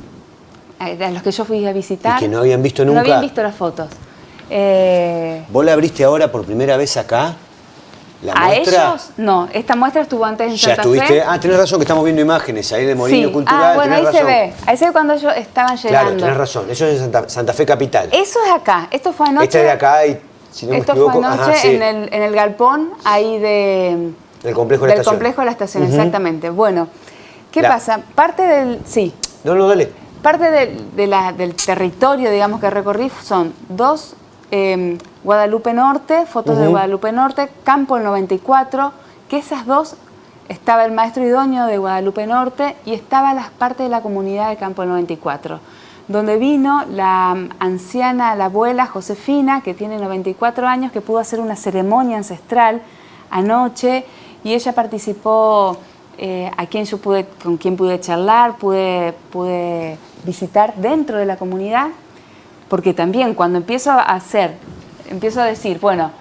Speaker 11: a los que yo fui a visitar.
Speaker 2: Y que no habían visto nunca.
Speaker 11: No habían visto las fotos.
Speaker 2: ¿Vos la abriste ahora por primera vez acá? ¿La
Speaker 11: ¿A
Speaker 2: muestra?
Speaker 11: ellos? No, esta muestra estuvo antes en
Speaker 2: Ya
Speaker 11: Santa
Speaker 2: estuviste.
Speaker 11: Fe.
Speaker 2: Ah, tenés razón que estamos viendo imágenes ahí de Molino
Speaker 11: Sí.
Speaker 2: Cultural.
Speaker 11: Bueno, ahí
Speaker 2: tenés
Speaker 11: se
Speaker 2: razón.
Speaker 11: ve. Ahí se ve cuando ellos estaban llegando.
Speaker 2: Claro, tenés razón. Eso es en Santa Fe Capital.
Speaker 11: Eso es acá. Esto fue anoche.
Speaker 2: Este de acá y, si no me
Speaker 11: Esto
Speaker 2: equivoco,
Speaker 11: fue anoche
Speaker 2: ajá, sí,
Speaker 11: en el galpón ahí
Speaker 2: del complejo de la
Speaker 11: del
Speaker 2: estación.
Speaker 11: complejo de la estación,
Speaker 2: Ujú.
Speaker 11: exactamente. Bueno, ¿qué
Speaker 2: La-
Speaker 11: pasa? Parte del... Sí.
Speaker 2: No, dale.
Speaker 11: Parte del territorio, digamos, que recorrí son dos Guadalupe Norte, fotos de Guadalupe Norte, Campo el 94, que esas dos estaba el maestro idóneo de Guadalupe Norte y estaba las partes de la comunidad de Campo el 94, donde vino la anciana, la abuela Josefina, que tiene 94 años, que pudo hacer una ceremonia ancestral anoche y ella participó, con quien pude charlar, pude visitar dentro de la comunidad, porque también cuando empiezo a decir, bueno,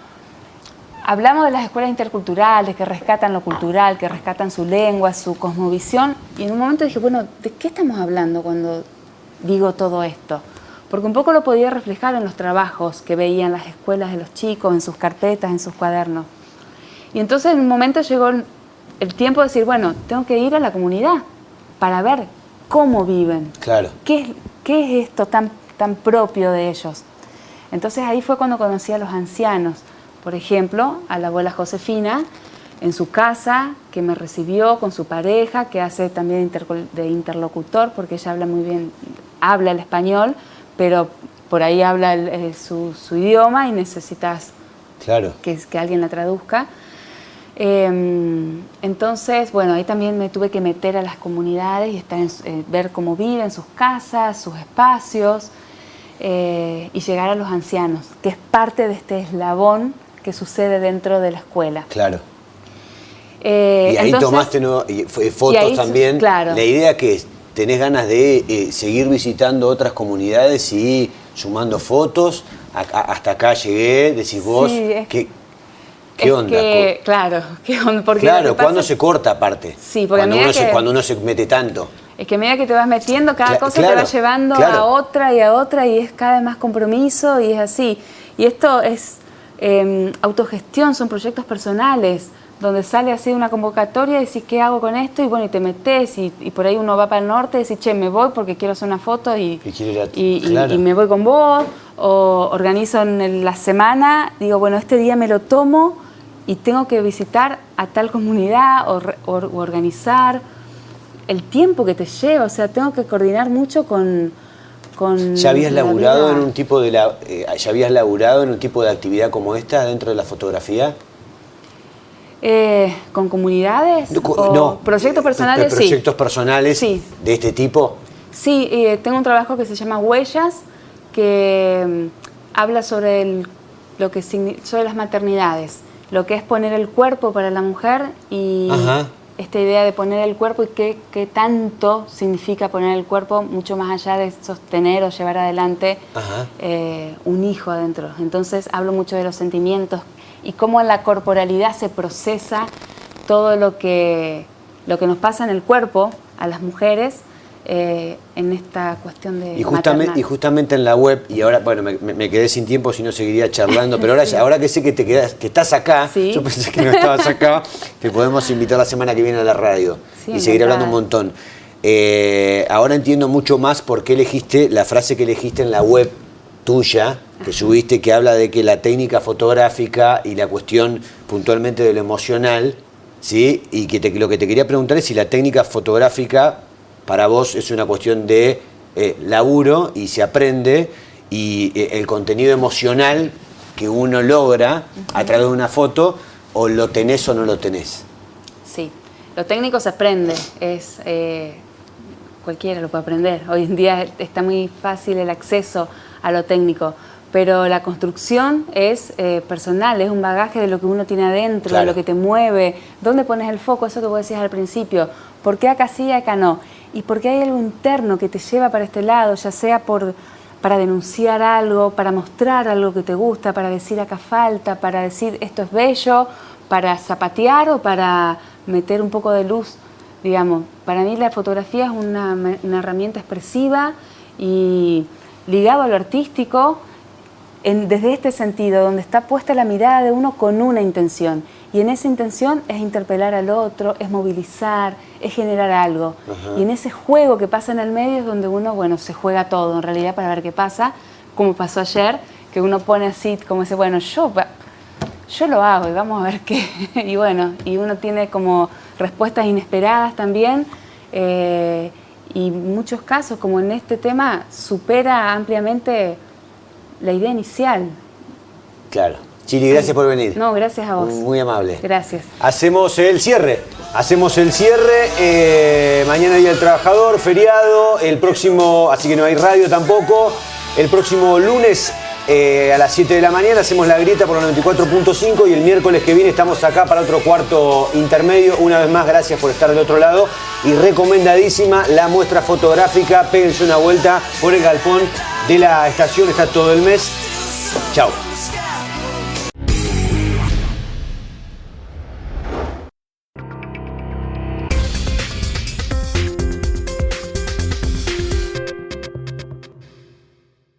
Speaker 11: hablamos de las escuelas interculturales que rescatan lo cultural, que rescatan su lengua, su cosmovisión, y en un momento dije, bueno, ¿de qué estamos hablando cuando digo todo esto? Porque un poco lo podía reflejar en los trabajos que veía en las escuelas de los chicos, en sus carpetas, en sus cuadernos. Y entonces en un momento llegó el tiempo de decir, bueno, tengo que ir a la comunidad para ver cómo viven.
Speaker 2: Claro.
Speaker 11: ¿Qué es esto tan propio de ellos? Entonces ahí fue cuando conocí a los ancianos. Por ejemplo, a la abuela Josefina, en su casa, que me recibió con su pareja, que hace también de interlocutor, porque ella habla muy bien, habla el español, pero por ahí habla su idioma y necesitas que alguien la traduzca. Entonces, bueno, ahí también me tuve que meter a las comunidades y ver cómo viven sus casas, sus espacios, y llegar a los ancianos, que es parte de este eslabón que sucede dentro de la escuela.
Speaker 2: Claro. Y ahí
Speaker 11: entonces,
Speaker 2: tomaste fotos
Speaker 11: y ahí,
Speaker 2: también.
Speaker 11: claro.
Speaker 2: La idea que es, tenés ganas de seguir visitando otras comunidades y sumando fotos. Hasta acá llegué, decís vos.
Speaker 11: Sí,
Speaker 2: ¿Qué onda?
Speaker 11: Claro, ¿qué onda? Porque
Speaker 2: Claro, ¿cuándo se corta aparte?
Speaker 11: Sí, porque
Speaker 2: cuando uno se mete tanto.
Speaker 11: Es que a medida que te vas metiendo, cada cosa
Speaker 2: claro,
Speaker 11: te va llevando a otra y es cada vez más compromiso y es así. Y esto es autogestión, son proyectos personales, donde sale así una convocatoria y decís, ¿qué hago con esto? Y bueno, y te metes y por ahí uno va para el norte y decís, che, me voy porque quiero hacer una foto y me voy con vos. O organizo en la semana, digo, bueno, este día me lo tomo y tengo que visitar a tal comunidad o organizar. El tiempo que te lleva, o sea, tengo que coordinar mucho con
Speaker 2: ¿Ya habías laburado en un tipo de ya habías laburado en un tipo de actividad como esta dentro de la fotografía?
Speaker 11: ¿Con comunidades?
Speaker 2: No.
Speaker 11: ¿Proyectos personales? Sí.
Speaker 2: ¿Proyectos personales de este tipo?
Speaker 11: Sí, tengo un trabajo que se llama Huellas, que habla sobre sobre las maternidades, lo que es poner el cuerpo para la mujer y esta idea de poner el cuerpo y qué tanto significa poner el cuerpo, mucho más allá de sostener o llevar adelante un hijo adentro. Entonces hablo mucho de los sentimientos y cómo en la corporalidad se procesa todo lo que nos pasa en el cuerpo a las mujeres en esta cuestión de
Speaker 2: Y justamente en la web, y ahora, bueno, me quedé sin tiempo, si no seguiría charlando, pero ahora, ahora que sé que que estás acá, yo pensé que no estabas acá, te podemos invitar la semana que viene a la radio y seguir hablando un montón. Ahora entiendo mucho más por qué elegiste la frase que elegiste en la web tuya, que subiste, que habla de que la técnica fotográfica y la cuestión puntualmente de lo emocional, ¿sí? Y que lo que te quería preguntar es si la técnica fotográfica para vos es una cuestión de laburo y se aprende, y el contenido emocional que uno logra a través de una foto, o lo tenés o no lo tenés.
Speaker 11: Sí, lo técnico se aprende, cualquiera lo puede aprender. Hoy en día está muy fácil el acceso a lo técnico, pero la construcción es personal, es un bagaje de lo que uno tiene adentro, de lo que te mueve, dónde pones el foco, eso que vos decías al principio, por qué acá sí y acá no, y por qué hay algo interno que te lleva para este lado, ya sea para denunciar algo, para mostrar algo que te gusta, para decir acá falta, para decir esto es bello, para zapatear o para meter un poco de luz, digamos. Para mí la fotografía es una herramienta expresiva y ligado a lo artístico, desde este sentido, donde está puesta la mirada de uno con una intención. Y en esa intención es interpelar al otro, es movilizar, es generar algo. Y en ese juego que pasa en el medio es donde uno, bueno, se juega todo en realidad para ver qué pasa, como pasó ayer, que uno pone así, como dice, bueno, yo lo hago y vamos a ver qué. Y bueno, y uno tiene como respuestas inesperadas también. Y en muchos casos, como en este tema, supera ampliamente la idea inicial.
Speaker 2: Claro. Chili, gracias por venir.
Speaker 11: No, gracias a vos.
Speaker 2: Muy amable.
Speaker 11: Gracias.
Speaker 2: Hacemos el cierre. Mañana Día del Trabajador, feriado. El próximo, así que no hay radio tampoco. El próximo lunes a las 7 de la mañana hacemos La Grieta por la 94.5 y el miércoles que viene estamos acá para otro cuarto intermedio. Una vez más, gracias por estar del otro lado. Y recomendadísima la muestra fotográfica. Péguense una vuelta por el galpón de la estación. Está todo el mes. Chao.